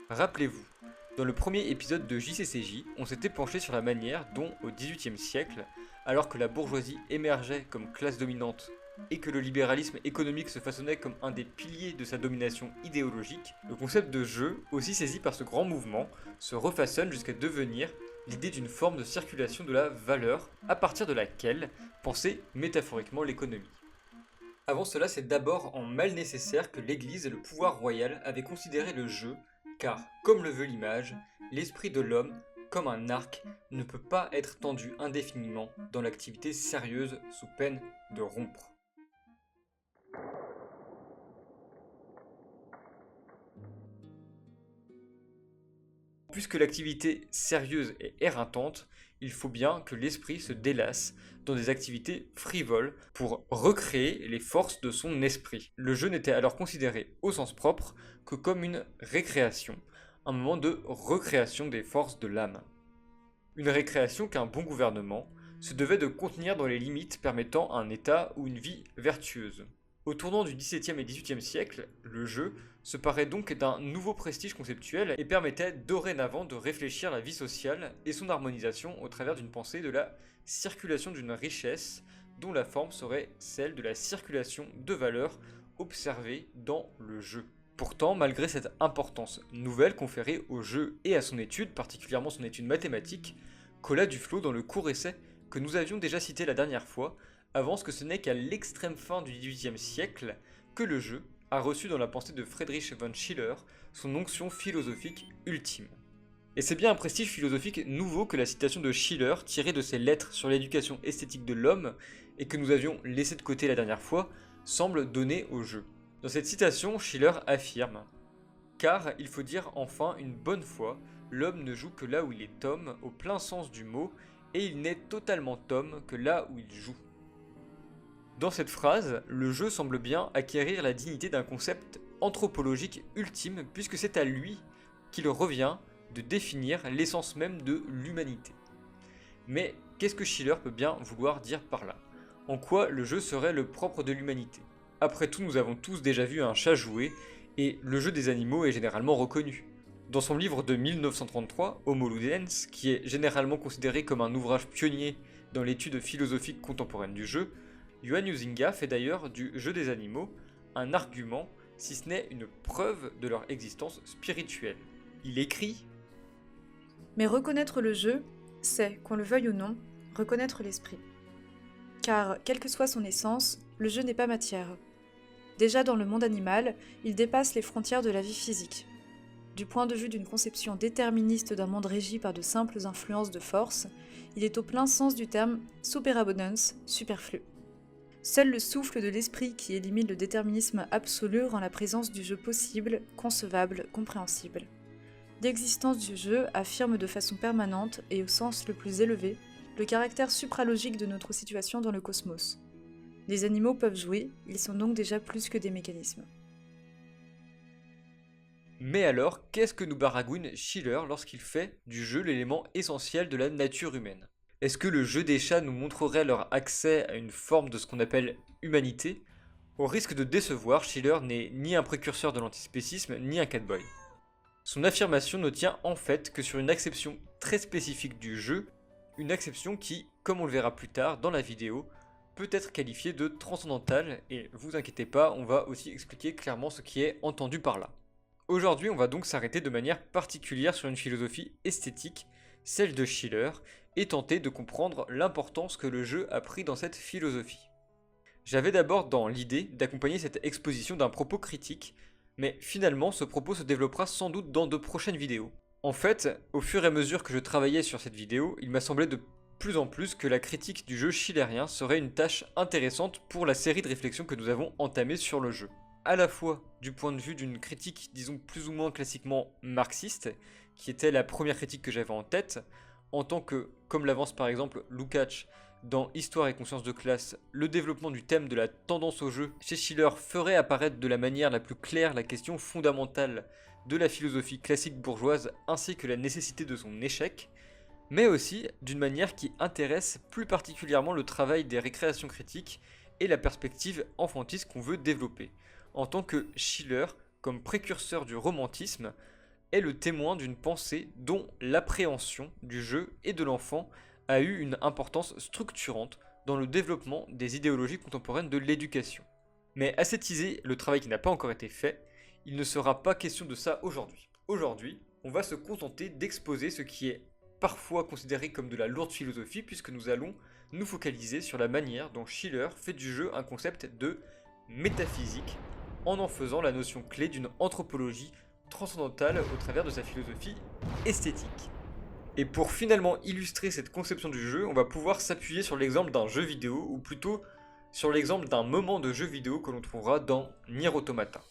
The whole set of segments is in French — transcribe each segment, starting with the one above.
Rappelez-vous, dans le premier épisode de JCCJ, on s'était penché sur la manière dont, au XVIIIe siècle, alors que la bourgeoisie émergeait comme classe dominante et que le libéralisme économique se façonnait comme un des piliers de sa domination idéologique, le concept de jeu, aussi saisi par ce grand mouvement, se refaçonne jusqu'à devenir l'idée d'une forme de circulation de la valeur à partir de laquelle pensait métaphoriquement l'économie. Avant cela, c'est d'abord en mal nécessaire que l'Église et le pouvoir royal avaient considéré le jeu, car, comme le veut l'image, l'esprit de l'homme, comme un arc, ne peut pas être tendu indéfiniment dans l'activité sérieuse sous peine de rompre. Puisque l'activité sérieuse est éreintante, il faut bien que l'esprit se délasse dans des activités frivoles pour recréer les forces de son esprit. Le jeu n'était alors considéré au sens propre que comme une récréation, un moment de recréation des forces de l'âme. Une récréation qu'un bon gouvernement se devait de contenir dans les limites permettant un état ou une vie vertueuse. Au tournant du XVIIe et XVIIIe siècle, le jeu se paraît donc d'un nouveau prestige conceptuel et permettait dorénavant de réfléchir la vie sociale et son harmonisation au travers d'une pensée de la circulation d'une richesse dont la forme serait celle de la circulation de valeurs observée dans le jeu. Pourtant, malgré cette importance nouvelle conférée au jeu et à son étude, particulièrement son étude mathématique, Colas Duflot, dans le court essai que nous avions déjà cité la dernière fois, avance que ce n'est qu'à l'extrême fin du XVIIIe siècle que le jeu a reçu dans la pensée de Friedrich von Schiller son onction philosophique ultime. Et c'est bien un prestige philosophique nouveau que la citation de Schiller tirée de ses lettres sur l'éducation esthétique de l'homme et que nous avions laissé de côté la dernière fois semble donner au jeu. Dans cette citation, Schiller affirme « Car, il faut dire enfin une bonne fois, l'homme ne joue que là où il est homme au plein sens du mot, et il n'est totalement homme que là où il joue. » Dans cette phrase, le jeu semble bien acquérir la dignité d'un concept anthropologique ultime puisque c'est à lui qu'il revient de définir l'essence même de l'humanité. Mais qu'est-ce que Schiller peut bien vouloir dire par là? En quoi le jeu serait le propre de l'humanité? Après tout, nous avons tous déjà vu un chat jouer, et le jeu des animaux est généralement reconnu. Dans son livre de 1933, Homo Ludens, qui est généralement considéré comme un ouvrage pionnier dans l'étude philosophique contemporaine du jeu, Johan Huizinga fait d'ailleurs du jeu des animaux un argument, si ce n'est une preuve de leur existence spirituelle. Il écrit Mais reconnaître le jeu, c'est, qu'on le veuille ou non, reconnaître l'esprit. Car, quelle que soit son essence, le jeu n'est pas matière. Déjà dans le monde animal, il dépasse les frontières de la vie physique. Du point de vue d'une conception déterministe d'un monde régi par de simples influences de force, il est au plein sens du terme superabundance, superflu. Seul le souffle de l'esprit qui élimine le déterminisme absolu rend la présence du jeu possible, concevable, compréhensible. L'existence du jeu affirme de façon permanente et au sens le plus élevé le caractère supralogique de notre situation dans le cosmos. Les animaux peuvent jouer, ils sont donc déjà plus que des mécanismes. Mais alors, qu'est-ce que nous baragouine Schiller lorsqu'il fait du jeu l'élément essentiel de la nature humaine? Est-ce que le jeu des chats nous montrerait leur accès à une forme de ce qu'on appelle humanité? Au risque de décevoir, Schiller n'est ni un précurseur de l'antispécisme, ni un catboy. Son affirmation ne tient en fait que sur une acception très spécifique du jeu, une acception qui, comme on le verra plus tard dans la vidéo, peut être qualifiée de transcendantale, et vous inquiétez pas, on va aussi expliquer clairement ce qui est entendu par là. Aujourd'hui, on va donc s'arrêter de manière particulière sur une philosophie esthétique, celle de Schiller, et tenter de comprendre l'importance que le jeu a pris dans cette philosophie. J'avais d'abord dans l'idée d'accompagner cette exposition d'un propos critique, mais finalement ce propos se développera sans doute dans de prochaines vidéos. En fait, au fur et à mesure que je travaillais sur cette vidéo, il m'a semblé de plus en plus que la critique du jeu schillerien serait une tâche intéressante pour la série de réflexions que nous avons entamées sur le jeu. À la fois du point de vue d'une critique, disons plus ou moins classiquement marxiste, qui était la première critique que j'avais en tête, en tant que, comme l'avance par exemple Lukács dans Histoire et conscience de classe, le développement du thème de la tendance au jeu chez Schiller ferait apparaître de la manière la plus claire la question fondamentale de la philosophie classique bourgeoise ainsi que la nécessité de son échec, mais aussi d'une manière qui intéresse plus particulièrement le travail des récréations critiques et la perspective enfantiste qu'on veut développer, en tant que Schiller, comme précurseur du romantisme, est le témoin d'une pensée dont l'appréhension du jeu et de l'enfant a eu une importance structurante dans le développement des idéologies contemporaines de l'éducation. Mais ascétiser le travail qui n'a pas encore été fait, il ne sera pas question de ça aujourd'hui. Aujourd'hui, on va se contenter d'exposer ce qui est parfois considéré comme de la lourde philosophie, puisque nous allons nous focaliser sur la manière dont Schiller fait du jeu un concept de métaphysique, en faisant la notion clé d'une anthropologie transcendantale au travers de sa philosophie esthétique. Et pour finalement illustrer cette conception du jeu, on va pouvoir s'appuyer sur l'exemple d'un jeu vidéo, ou plutôt sur l'exemple d'un moment de jeu vidéo que l'on trouvera dans Nier Automata.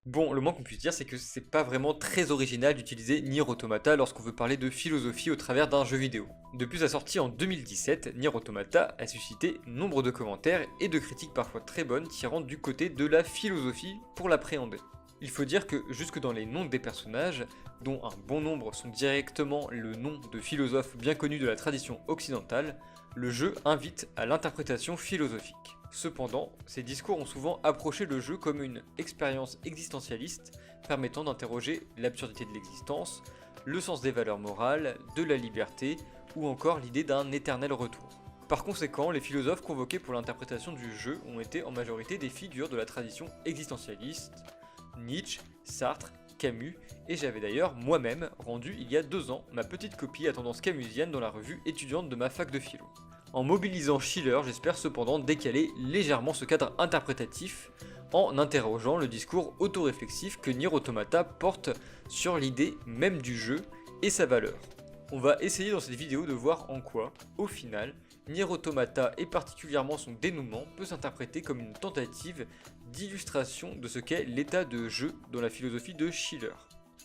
Bon, le moins qu'on puisse dire, c'est que c'est pas vraiment très original d'utiliser Nier Automata lorsqu'on veut parler de philosophie au travers d'un jeu vidéo. Depuis sa sortie en 2017, Nier Automata a suscité nombre de commentaires et de critiques parfois très bonnes tirant du côté de la philosophie pour l'appréhender. Il faut dire que jusque dans les noms des personnages, dont un bon nombre sont directement le nom de philosophes bien connus de la tradition occidentale, le jeu invite à l'interprétation philosophique. Cependant, ces discours ont souvent approché le jeu comme une expérience existentialiste permettant d'interroger l'absurdité de l'existence, le sens des valeurs morales, de la liberté ou encore l'idée d'un éternel retour. Par conséquent, les philosophes convoqués pour l'interprétation du jeu ont été en majorité des figures de la tradition existentialiste, Nietzsche, Sartre, Camus, et j'avais d'ailleurs moi-même rendu il y a 2 ans ma petite copie à tendance camusienne dans la revue étudiante de ma fac de philo. En mobilisant Schiller, j'espère cependant décaler légèrement ce cadre interprétatif en interrogeant le discours autoréflexif que Nier Automata porte sur l'idée même du jeu et sa valeur. On va essayer dans cette vidéo de voir en quoi, au final, Nier Automata et particulièrement son dénouement peut s'interpréter comme une tentative d'illustration de ce qu'est l'état de jeu dans la philosophie de Schiller.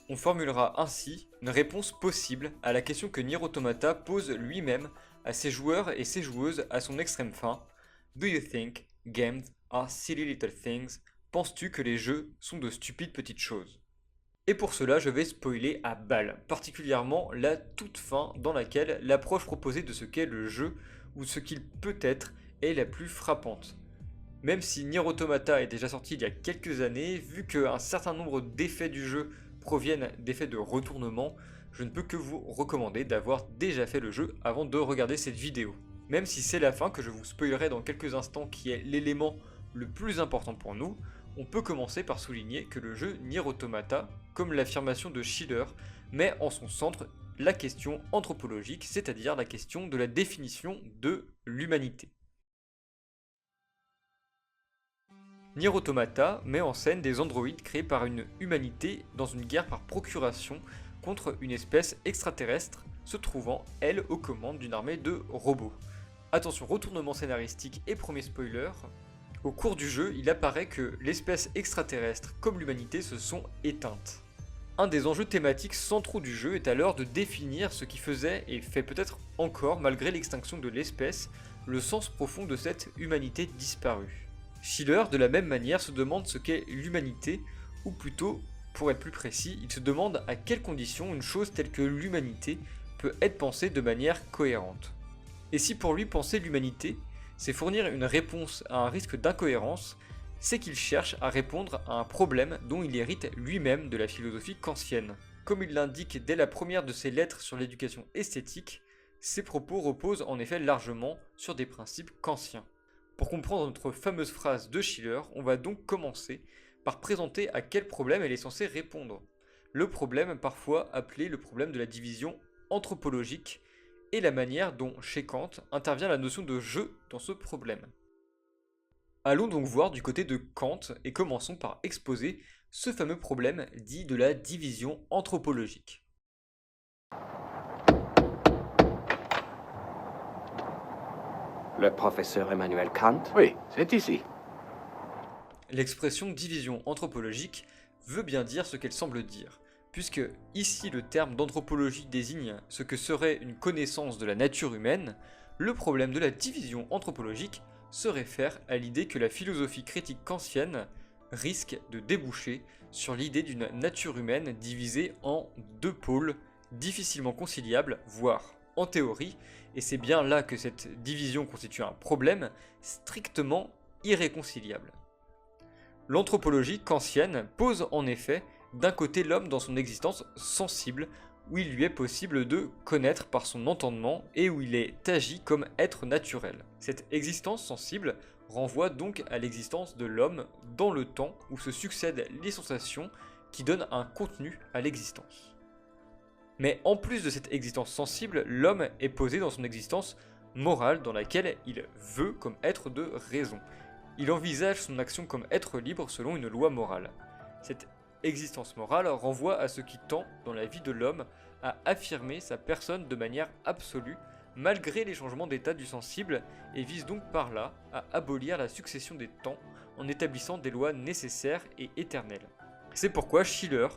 On formulera ainsi une réponse possible à la question que Nier Automata pose lui-même à ses joueurs et ses joueuses à son extrême fin. Do you think games are silly little things? Penses-tu que les jeux sont de stupides petites choses? Et pour cela, je vais spoiler à balle, particulièrement la toute fin dans laquelle l'approche proposée de ce qu'est le jeu ou ce qu'il peut être est la plus frappante. Même si Nier Automata est déjà sorti il y a quelques années, vu qu'un certain nombre d'effets du jeu proviennent d'effets de retournement, je ne peux que vous recommander d'avoir déjà fait le jeu avant de regarder cette vidéo. Même si c'est la fin que je vous spoilerai dans quelques instants qui est l'élément le plus important pour nous, on peut commencer par souligner que le jeu Nier Automata, comme l'affirmation de Schiller, met en son centre la question anthropologique, c'est-à-dire la question de la définition de l'humanité. Nier Automata met en scène des androïdes créés par une humanité dans une guerre par procuration contre une espèce extraterrestre se trouvant, elle, aux commandes d'une armée de robots. Attention, retournement scénaristique et premier spoiler, au cours du jeu, il apparaît que l'espèce extraterrestre comme l'humanité se sont éteintes. Un des enjeux thématiques centraux du jeu est alors de définir ce qui faisait et fait peut-être encore, malgré l'extinction de l'espèce, le sens profond de cette humanité disparue. Schiller, de la même manière, se demande ce qu'est l'humanité, ou plutôt, pour être plus précis, il se demande à quelles conditions une chose telle que l'humanité peut être pensée de manière cohérente. Et si pour lui penser l'humanité, c'est fournir une réponse à un risque d'incohérence, c'est qu'il cherche à répondre à un problème dont il hérite lui-même de la philosophie kantienne. Comme il l'indique dès la première de ses lettres sur l'éducation esthétique, ses propos reposent en effet largement sur des principes kantiens. Pour comprendre notre fameuse phrase de Schiller, on va donc commencer par présenter à quel problème elle est censée répondre. Le problème parfois appelé le problème de la division anthropologique et la manière dont, chez Kant, intervient la notion de jeu dans ce problème. Allons donc voir du côté de Kant et commençons par exposer ce fameux problème dit de la division anthropologique. Le professeur Emmanuel Kant? Oui, c'est ici. L'expression division anthropologique veut bien dire ce qu'elle semble dire, puisque ici le terme d'anthropologie désigne ce que serait une connaissance de la nature humaine, le problème de la division anthropologique se réfère à l'idée que la philosophie critique kantienne risque de déboucher sur l'idée d'une nature humaine divisée en deux pôles difficilement conciliables, voire en théorie, et c'est bien là que cette division constitue un problème strictement irréconciliable. L'anthropologie kantienne pose en effet d'un côté l'homme dans son existence sensible, où il lui est possible de connaître par son entendement et où il est agi comme être naturel. Cette existence sensible renvoie donc à l'existence de l'homme dans le temps où se succèdent les sensations qui donnent un contenu à l'existence. Mais en plus de cette existence sensible, l'homme est posé dans son existence morale dans laquelle il veut comme être de raison. Il envisage son action comme être libre selon une loi morale. Cette existence morale renvoie à ce qui tend dans la vie de l'homme à affirmer sa personne de manière absolue malgré les changements d'état du sensible et vise donc par là à abolir la succession des temps en établissant des lois nécessaires et éternelles. C'est pourquoi Schiller,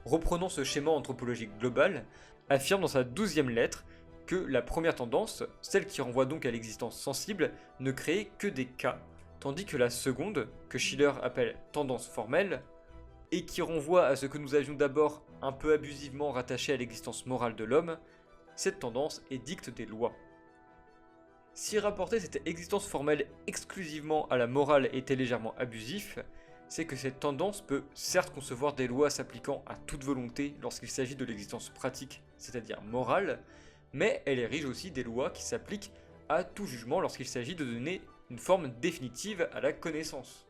reprenant ce schéma anthropologique global, affirme dans sa 12e lettre que la première tendance, celle qui renvoie donc à l'existence sensible, ne crée que des cas, tandis que la seconde, que Schiller appelle tendance formelle, et qui renvoie à ce que nous avions d'abord un peu abusivement rattaché à l'existence morale de l'homme, cette tendance édicte des lois. Si rapporter cette existence formelle exclusivement à la morale était légèrement abusif, c'est que cette tendance peut certes concevoir des lois s'appliquant à toute volonté lorsqu'il s'agit de l'existence pratique, c'est-à-dire morale, mais elle érige aussi des lois qui s'appliquent à tout jugement lorsqu'il s'agit de donner une forme définitive à la connaissance.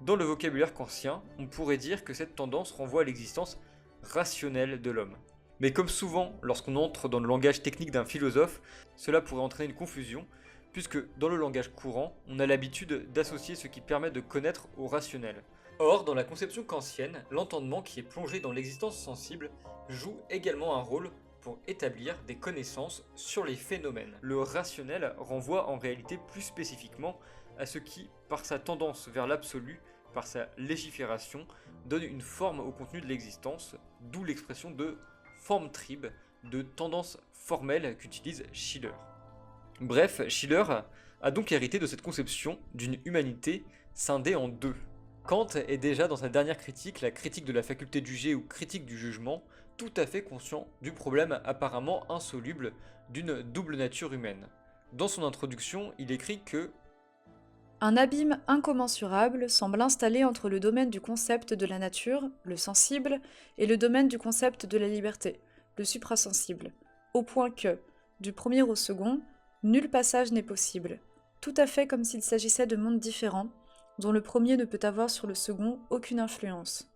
Dans le vocabulaire kantien, on pourrait dire que cette tendance renvoie à l'existence rationnelle de l'homme. Mais comme souvent, lorsqu'on entre dans le langage technique d'un philosophe, cela pourrait entraîner une confusion, puisque dans le langage courant, on a l'habitude d'associer ce qui permet de connaître au rationnel. Or, dans la conception kantienne, l'entendement qui est plongé dans l'existence sensible joue également un rôle pour établir des connaissances sur les phénomènes. Le rationnel renvoie en réalité plus spécifiquement à ce qui, par sa tendance vers l'absolu, par sa légifération, donne une forme au contenu de l'existence, d'où l'expression de Formtrieb, de tendance formelle qu'utilise Schiller. Bref, Schiller a donc hérité de cette conception d'une humanité scindée en deux. Kant est déjà dans sa dernière critique, la critique de la faculté de juger ou critique du jugement, tout à fait conscient du problème apparemment insoluble d'une double nature humaine. Dans son introduction, il écrit que un abîme incommensurable semble installé entre le domaine du concept de la nature, le sensible, et le domaine du concept de la liberté, le suprasensible, au point que, du premier au second, nul passage n'est possible, tout à fait comme s'il s'agissait de mondes différents, dont le premier ne peut avoir sur le second aucune influence.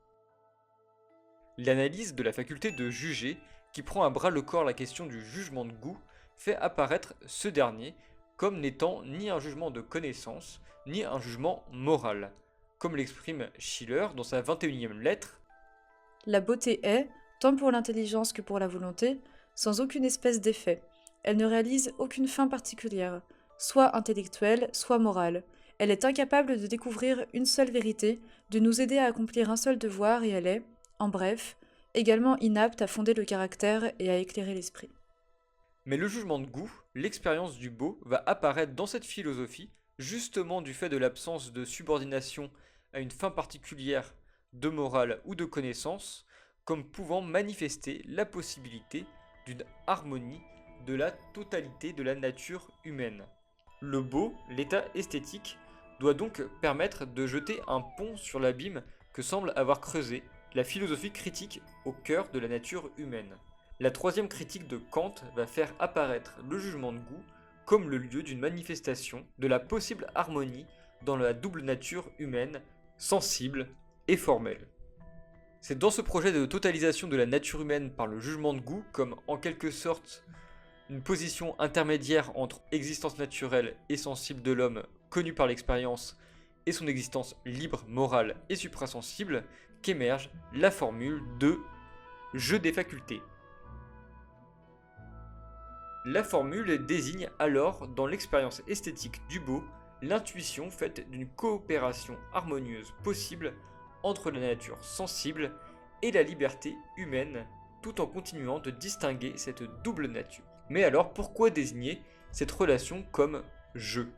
l'analyse de la faculté de juger, qui prend à bras le corps la question du jugement de goût, fait apparaître ce dernier comme n'étant ni un jugement de connaissance, ni un jugement moral, comme l'exprime Schiller dans sa 21e lettre. La beauté est, tant pour l'intelligence que pour la volonté, sans aucune espèce d'effet. Elle ne réalise aucune fin particulière, soit intellectuelle, soit morale. Elle est incapable de découvrir une seule vérité, de nous aider à accomplir un seul devoir, et elle est, en bref, également inapte à fonder le caractère et à éclairer l'esprit. Mais le jugement de goût, l'expérience du beau, va apparaître dans cette philosophie justement du fait de l'absence de subordination à une fin particulière de morale ou de connaissance, comme pouvant manifester la possibilité d'une harmonie de la totalité de la nature humaine. Le beau, l'état esthétique, doit donc permettre de jeter un pont sur l'abîme que semble avoir creusé la philosophie critique au cœur de la nature humaine. La troisième critique de Kant va faire apparaître le jugement de goût comme le lieu d'une manifestation de la possible harmonie dans la double nature humaine, sensible et formelle. C'est dans ce projet de totalisation de la nature humaine par le jugement de goût, comme en quelque sorte une position intermédiaire entre existence naturelle et sensible de l'homme connue par l'expérience et son existence libre, morale et suprasensible, qu'émerge la formule de jeu des facultés. La formule désigne alors, dans l'expérience esthétique du beau, l'intuition faite d'une coopération harmonieuse possible entre la nature sensible et la liberté humaine, tout en continuant de distinguer cette double nature. Mais alors pourquoi désigner cette relation comme jeu ?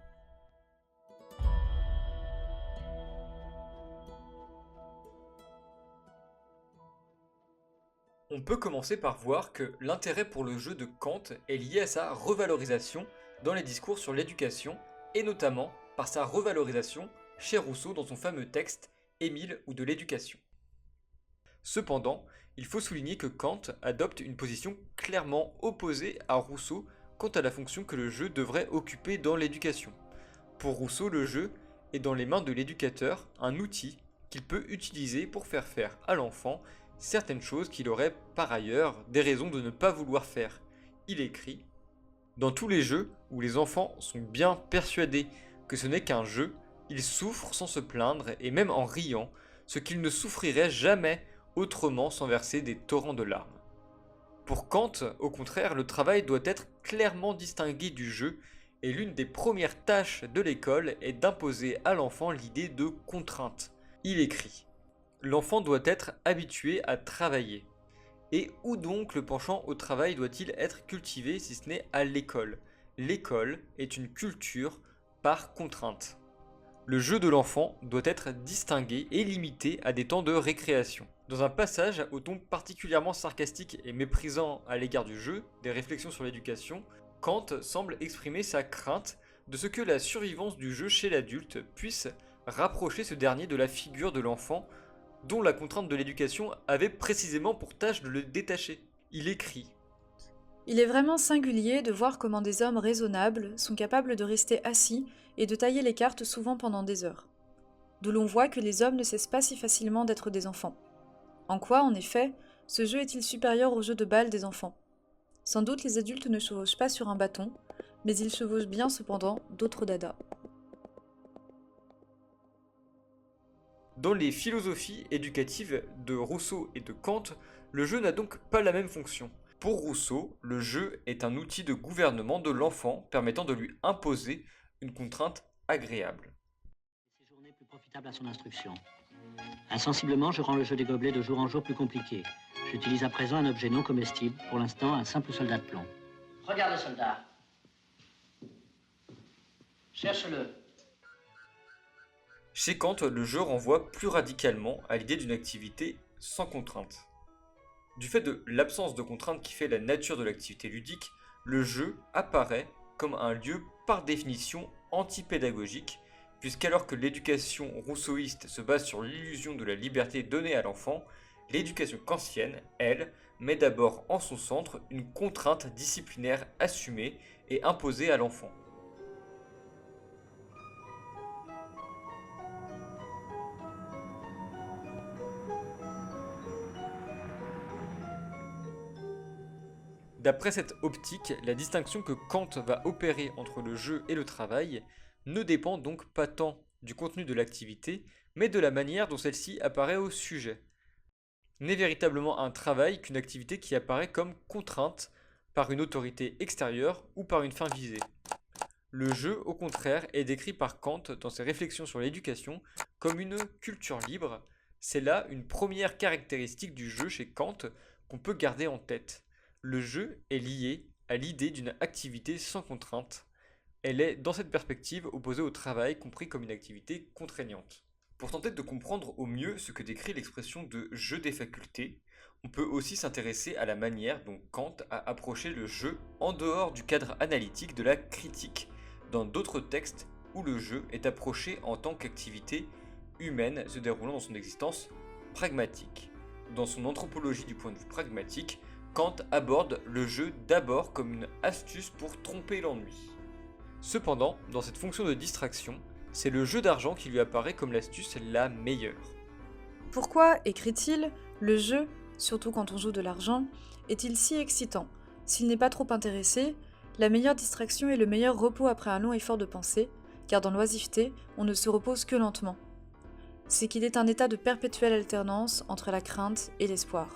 On peut commencer par voir que l'intérêt pour le jeu de Kant est lié à sa revalorisation dans les discours sur l'éducation, et notamment par sa revalorisation chez Rousseau dans son fameux texte Émile ou de l'éducation. Cependant, il faut souligner que Kant adopte une position clairement opposée à Rousseau quant à la fonction que le jeu devrait occuper dans l'éducation. Pour Rousseau, le jeu est dans les mains de l'éducateur un outil qu'il peut utiliser pour faire à l'enfant certaines choses qu'il aurait par ailleurs des raisons de ne pas vouloir faire. Il écrit « Dans tous les jeux où les enfants sont bien persuadés que ce n'est qu'un jeu, ils souffrent sans se plaindre et même en riant, ce qu'ils ne souffriraient jamais autrement sans verser des torrents de larmes. » Pour Kant, au contraire, le travail doit être clairement distingué du jeu et l'une des premières tâches de l'école est d'imposer à l'enfant l'idée de contrainte. Il écrit « L'enfant doit être habitué à travailler. Et où donc le penchant au travail doit-il être cultivé si ce n'est à l'école ? L'école est une culture par contrainte. Le jeu de l'enfant doit être distingué et limité à des temps de récréation. » Dans un passage au ton particulièrement sarcastique et méprisant à l'égard du jeu, des réflexions sur l'éducation, Kant semble exprimer sa crainte de ce que la survivance du jeu chez l'adulte puisse rapprocher ce dernier de la figure de l'enfant dont la contrainte de l'éducation avait précisément pour tâche de le détacher. Il écrit « Il est vraiment singulier de voir comment des hommes raisonnables sont capables de rester assis et de tailler les cartes souvent pendant des heures. D'où l'on voit que les hommes ne cessent pas si facilement d'être des enfants. En quoi, en effet, ce jeu est-il supérieur au jeu de balle des enfants ? Sans doute les adultes ne chevauchent pas sur un bâton, mais ils chevauchent bien cependant d'autres dadas. » Dans les philosophies éducatives de Rousseau et de Kant, le jeu n'a donc pas la même fonction. Pour Rousseau, le jeu est un outil de gouvernement de l'enfant permettant de lui imposer une contrainte agréable. Ces journées plus profitables à son instruction. Insensiblement, je rends le jeu des gobelets de jour en jour plus compliqué. J'utilise à présent un objet non comestible, pour l'instant un simple soldat de plomb. Regarde le soldat. Cherche-le. Chez Kant, le jeu renvoie plus radicalement à l'idée d'une activité sans contrainte. Du fait de l'absence de contrainte qui fait la nature de l'activité ludique, le jeu apparaît comme un lieu par définition antipédagogique, puisqu'alors que l'éducation rousseauiste se base sur l'illusion de la liberté donnée à l'enfant, l'éducation kantienne, elle, met d'abord en son centre une contrainte disciplinaire assumée et imposée à l'enfant. D'après cette optique, la distinction que Kant va opérer entre le jeu et le travail ne dépend donc pas tant du contenu de l'activité, mais de la manière dont celle-ci apparaît au sujet. N'est véritablement un travail qu'une activité qui apparaît comme contrainte par une autorité extérieure ou par une fin visée. Le jeu, au contraire, est décrit par Kant dans ses réflexions sur l'éducation comme une culture libre. C'est là une première caractéristique du jeu chez Kant qu'on peut garder en tête. Le jeu est lié à l'idée d'une activité sans contrainte. Elle est, dans cette perspective, opposée au travail, compris comme une activité contraignante. Pour tenter de comprendre au mieux ce que décrit l'expression de jeu des facultés, on peut aussi s'intéresser à la manière dont Kant a approché le jeu en dehors du cadre analytique de la critique, dans d'autres textes où le jeu est approché en tant qu'activité humaine se déroulant dans son existence pragmatique. Dans son anthropologie du point de vue pragmatique, Kant aborde le jeu d'abord comme une astuce pour tromper l'ennui. Cependant, dans cette fonction de distraction, c'est le jeu d'argent qui lui apparaît comme l'astuce la meilleure. Pourquoi, écrit-il, le jeu, surtout quand on joue de l'argent, est-il si excitant ? S'il n'est pas trop intéressé, la meilleure distraction est le meilleur repos après un long effort de pensée, car dans l'oisiveté, on ne se repose que lentement. C'est qu'il est un état de perpétuelle alternance entre la crainte et l'espoir.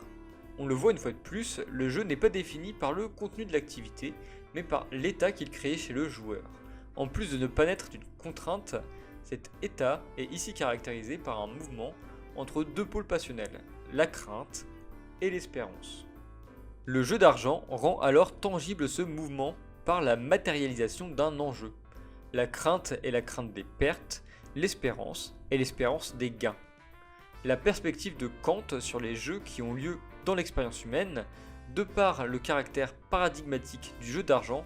On le voit une fois de plus, le jeu n'est pas défini par le contenu de l'activité, mais par l'état qu'il crée chez le joueur. En plus de ne pas naître d'une contrainte, cet état est ici caractérisé par un mouvement entre deux pôles passionnels, la crainte et l'espérance. Le jeu d'argent rend alors tangible ce mouvement par la matérialisation d'un enjeu. La crainte est la crainte des pertes, l'espérance est l'espérance des gains. La perspective de Kant sur les jeux qui ont lieu dans l'expérience humaine, de par le caractère paradigmatique du jeu d'argent,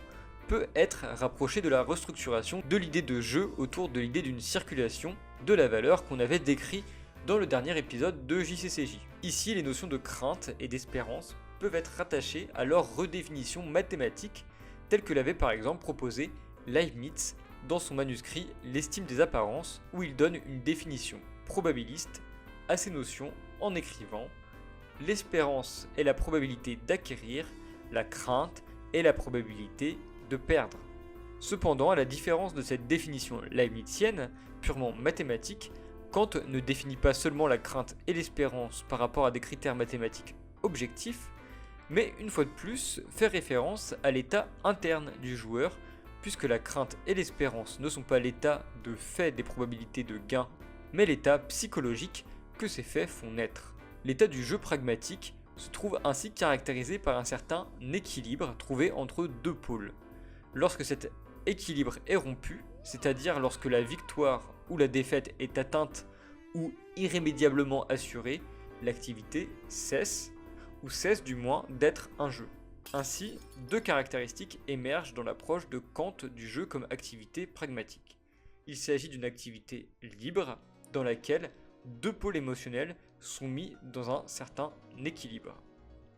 peut être rapprochée de la restructuration de l'idée de jeu autour de l'idée d'une circulation de la valeur qu'on avait décrit dans le dernier épisode de JCCJ. Ici, les notions de crainte et d'espérance peuvent être rattachées à leur redéfinition mathématique, telle que l'avait par exemple proposé Leibniz dans son manuscrit L'estime des apparences, où il donne une définition probabiliste à ces notions en écrivant « L'espérance est la probabilité d'acquérir, la crainte est la probabilité de perdre ». Cependant, à la différence de cette définition leibnizienne, purement mathématique, Kant ne définit pas seulement la crainte et l'espérance par rapport à des critères mathématiques objectifs, mais une fois de plus fait référence à l'état interne du joueur, puisque la crainte et l'espérance ne sont pas l'état de fait des probabilités de gain, mais l'état psychologique que ces faits font naître. L'état du jeu pragmatique se trouve ainsi caractérisé par un certain équilibre trouvé entre deux pôles. Lorsque cet équilibre est rompu, c'est-à-dire lorsque la victoire ou la défaite est atteinte ou irrémédiablement assurée, l'activité cesse, ou cesse du moins d'être un jeu. Ainsi, deux caractéristiques émergent dans l'approche de Kant du jeu comme activité pragmatique. Il s'agit d'une activité libre, dans laquelle deux pôles émotionnels sont mis dans un certain équilibre.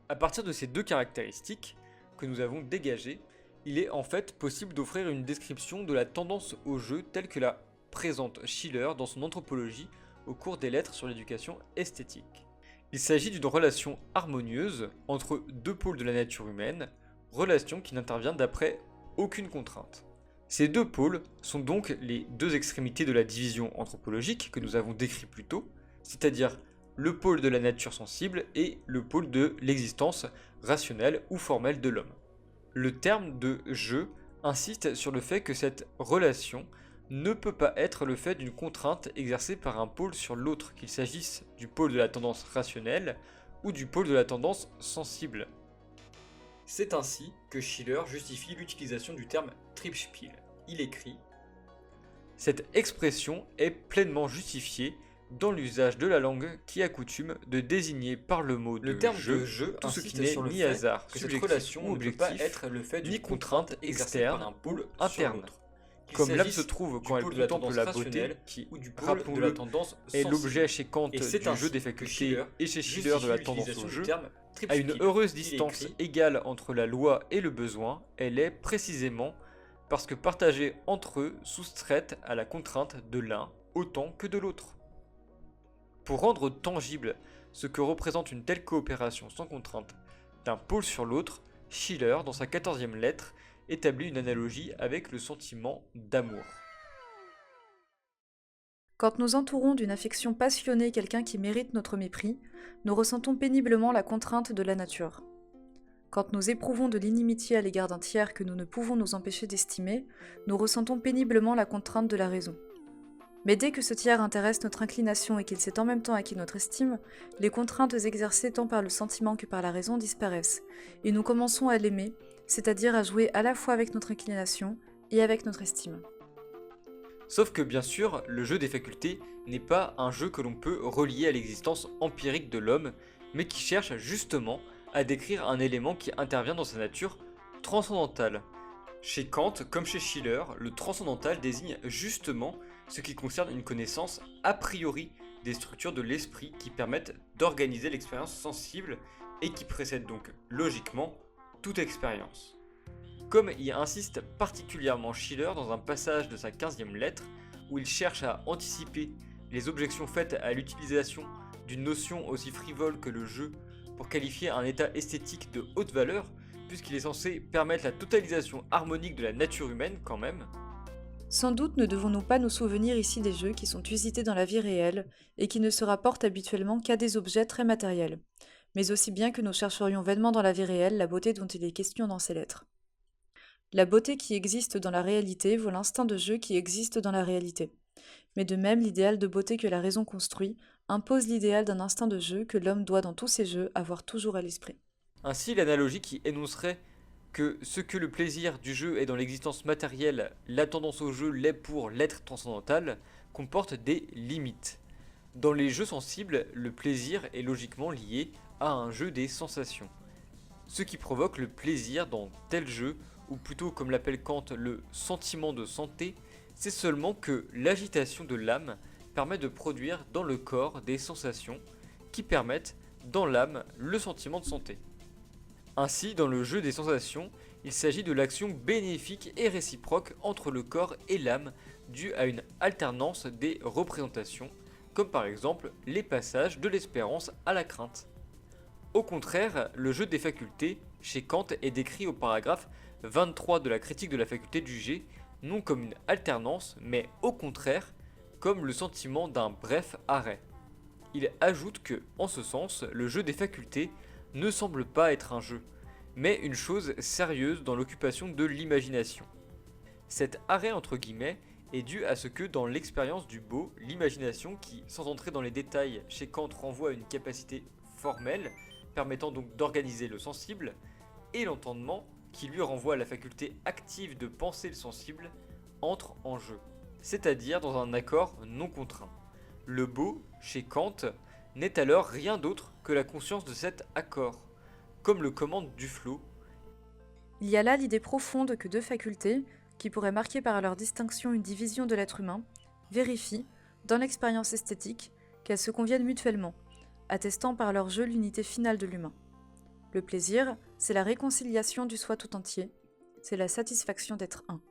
À partir de ces deux caractéristiques que nous avons dégagées, il est en fait possible d'offrir une description de la tendance au jeu telle que la présente Schiller dans son Anthropologie au cours des lettres sur l'éducation esthétique. Il s'agit d'une relation harmonieuse entre deux pôles de la nature humaine, relation qui n'intervient d'après aucune contrainte. Ces deux pôles sont donc les deux extrémités de la division anthropologique que nous avons décrit plus tôt, c'est-à-dire le pôle de la nature sensible et le pôle de l'existence rationnelle ou formelle de l'homme. Le terme de jeu insiste sur le fait que cette relation ne peut pas être le fait d'une contrainte exercée par un pôle sur l'autre, qu'il s'agisse du pôle de la tendance rationnelle ou du pôle de la tendance sensible. C'est ainsi que Schiller justifie l'utilisation du terme Triebspiel. Il écrit « Cette expression est pleinement justifiée dans l'usage de la langue qui a coutume de désigner par le mot de jeu tout ce qui n'est ni hasard, que cette relation ou ne peut pas objectif, être le fait ni d'une contrainte externe par un pôle ou interne. Comme l'âme se trouve quand elle contemple la beauté, qui, ou du pôle de la tendance est sensible. l'objet chez Kant Et du c'est jeu des facultés et chez Schiller de la tendance au jeu, à à une heureuse distance égale entre la loi et le besoin, elle est précisément parce que partagée entre eux, soustraite à la contrainte de l'un autant que de l'autre. Pour rendre tangible ce que représente une telle coopération sans contrainte d'un pôle sur l'autre, Schiller, dans sa 14e lettre, établit une analogie avec le sentiment d'amour. Quand nous entourons d'une affection passionnée quelqu'un qui mérite notre mépris, nous ressentons péniblement la contrainte de la nature. Quand nous éprouvons de l'inimitié à l'égard d'un tiers que nous ne pouvons nous empêcher d'estimer, nous ressentons péniblement la contrainte de la raison. Mais dès que ce tiers intéresse notre inclination et qu'il s'est en même temps acquis notre estime, les contraintes exercées tant par le sentiment que par la raison disparaissent, et nous commençons à l'aimer, c'est-à-dire à jouer à la fois avec notre inclination et avec notre estime. Sauf que bien sûr, le jeu des facultés n'est pas un jeu que l'on peut relier à l'existence empirique de l'homme, mais qui cherche justement à décrire un élément qui intervient dans sa nature transcendantale. Chez Kant, comme chez Schiller, le transcendantal désigne justement ce qui concerne une connaissance a priori des structures de l'esprit qui permettent d'organiser l'expérience sensible et qui précèdent donc logiquement toute expérience. Comme y insiste particulièrement Schiller dans un passage de sa 15e lettre, où il cherche à anticiper les objections faites à l'utilisation d'une notion aussi frivole que le jeu pour qualifier un état esthétique de haute valeur, puisqu'il est censé permettre la totalisation harmonique de la nature humaine quand même. Sans doute ne devons-nous pas nous souvenir ici des jeux qui sont usités dans la vie réelle et qui ne se rapportent habituellement qu'à des objets très matériels, mais aussi bien que nous chercherions vainement dans la vie réelle la beauté dont il est question dans ces lettres. La beauté qui existe dans la réalité vaut l'instinct de jeu qui existe dans la réalité. Mais de même, l'idéal de beauté que la raison construit impose l'idéal d'un instinct de jeu que l'homme doit dans tous ses jeux avoir toujours à l'esprit. Ainsi, l'analogie qui énoncerait que ce que le plaisir du jeu est dans l'existence matérielle, la tendance au jeu l'est pour l'être transcendantal, comporte des limites. Dans les jeux sensibles, le plaisir est logiquement lié à un jeu des sensations. Ce qui provoque le plaisir dans tel jeu, ou plutôt comme l'appelle Kant le sentiment de santé, c'est seulement que l'agitation de l'âme permet de produire dans le corps des sensations qui permettent dans l'âme le sentiment de santé. Ainsi, dans le jeu des sensations, il s'agit de l'action bénéfique et réciproque entre le corps et l'âme due à une alternance des représentations, comme par exemple les passages de l'espérance à la crainte. Au contraire, le jeu des facultés, chez Kant, est décrit au paragraphe 23 de la critique de la faculté de juger, non comme une alternance, mais au contraire, comme le sentiment d'un bref arrêt. Il ajoute que, en ce sens, le jeu des facultés ne semble pas être un jeu, mais une chose sérieuse dans l'occupation de l'imagination. Cet arrêt entre guillemets est dû à ce que dans l'expérience du beau, l'imagination qui, sans entrer dans les détails, chez Kant renvoie à une capacité formelle, permettant donc d'organiser le sensible, et l'entendement, qui lui renvoie à la faculté active de penser le sensible, entrent en jeu, c'est-à-dire dans un accord non contraint. Le beau, chez Kant, n'est alors rien d'autre que la conscience de cet accord, comme le commande Duflo. Il y a là l'idée profonde que deux facultés, qui pourraient marquer par leur distinction une division de l'être humain, vérifient, dans l'expérience esthétique, qu'elles se conviennent mutuellement, attestant par leur jeu l'unité finale de l'humain. Le plaisir, c'est la réconciliation du soi tout entier, c'est la satisfaction d'être un.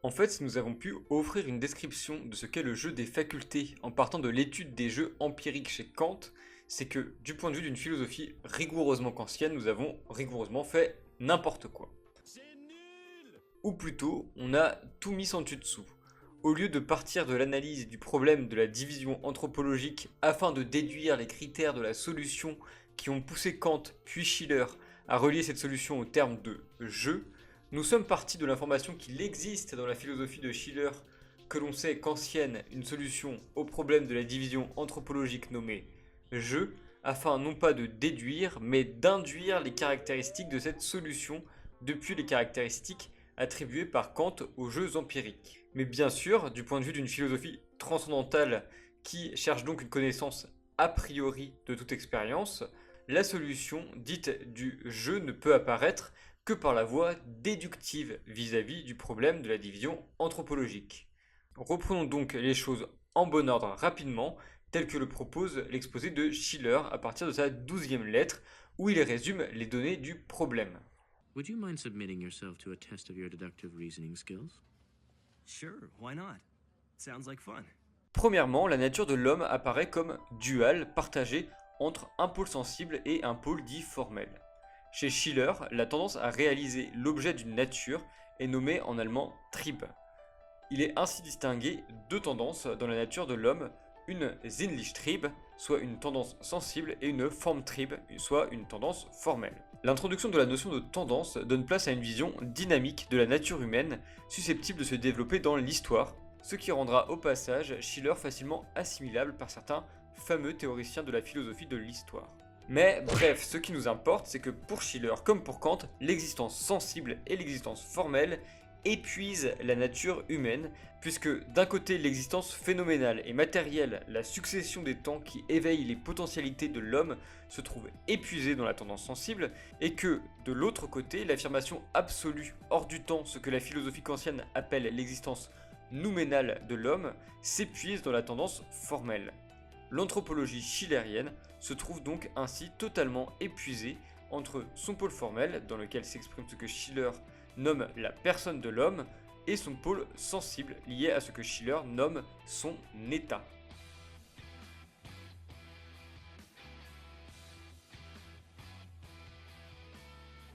En fait, si nous avons pu offrir une description de ce qu'est le jeu des facultés en partant de l'étude des jeux empiriques chez Kant, c'est que, du point de vue d'une philosophie rigoureusement kantienne, nous avons rigoureusement fait n'importe quoi. Ou plutôt, on a tout mis en dessus. Au lieu de partir de l'analyse du problème de la division anthropologique afin de déduire les critères de la solution qui ont poussé Kant puis Schiller à relier cette solution au terme de « jeu », nous sommes partis de l'information qu'il existe dans la philosophie de Schiller que l'on sait kantienne une solution au problème de la division anthropologique nommée « jeu », afin non pas de déduire, mais d'induire les caractéristiques de cette solution depuis les caractéristiques attribuées par Kant aux jeux empiriques. Mais bien sûr, du point de vue d'une philosophie transcendantale qui cherche donc une connaissance a priori de toute expérience, la solution dite du jeu ne peut apparaître que par la voie déductive vis-à-vis du problème de la division anthropologique. Reprenons donc les choses en bon ordre rapidement, tel que le propose l'exposé de Schiller à partir de sa 12e lettre, où il résume les données du problème. Would you mind submitting yourself to a test of your deductive reasoning skills? Sure, why not? Sounds like fun. Premièrement, la nature de l'homme apparaît comme duale, partagée entre un pôle sensible et un pôle dit formel. Chez Schiller, la tendance à réaliser l'objet d'une nature est nommée en allemand Trieb. Il est ainsi distingué deux tendances dans la nature de l'homme, une Sinnlichtrieb, soit une tendance sensible, et une Formtrieb, soit une tendance formelle. L'introduction de la notion de tendance donne place à une vision dynamique de la nature humaine, susceptible de se développer dans l'histoire, ce qui rendra au passage Schiller facilement assimilable par certains fameux théoriciens de la philosophie de l'histoire. Mais bref, ce qui nous importe, c'est que pour Schiller comme pour Kant, l'existence sensible et l'existence formelle épuisent la nature humaine, puisque d'un côté l'existence phénoménale et matérielle, la succession des temps qui éveillent les potentialités de l'homme se trouve épuisée dans la tendance sensible, et que de l'autre côté l'affirmation absolue hors du temps, ce que la philosophie kantienne appelle l'existence nouménale de l'homme, s'épuise dans la tendance formelle. L'anthropologie schillérienne se trouve donc ainsi totalement épuisée entre son pôle formel, dans lequel s'exprime ce que Schiller nomme la personne de l'homme, et son pôle sensible, lié à ce que Schiller nomme son état.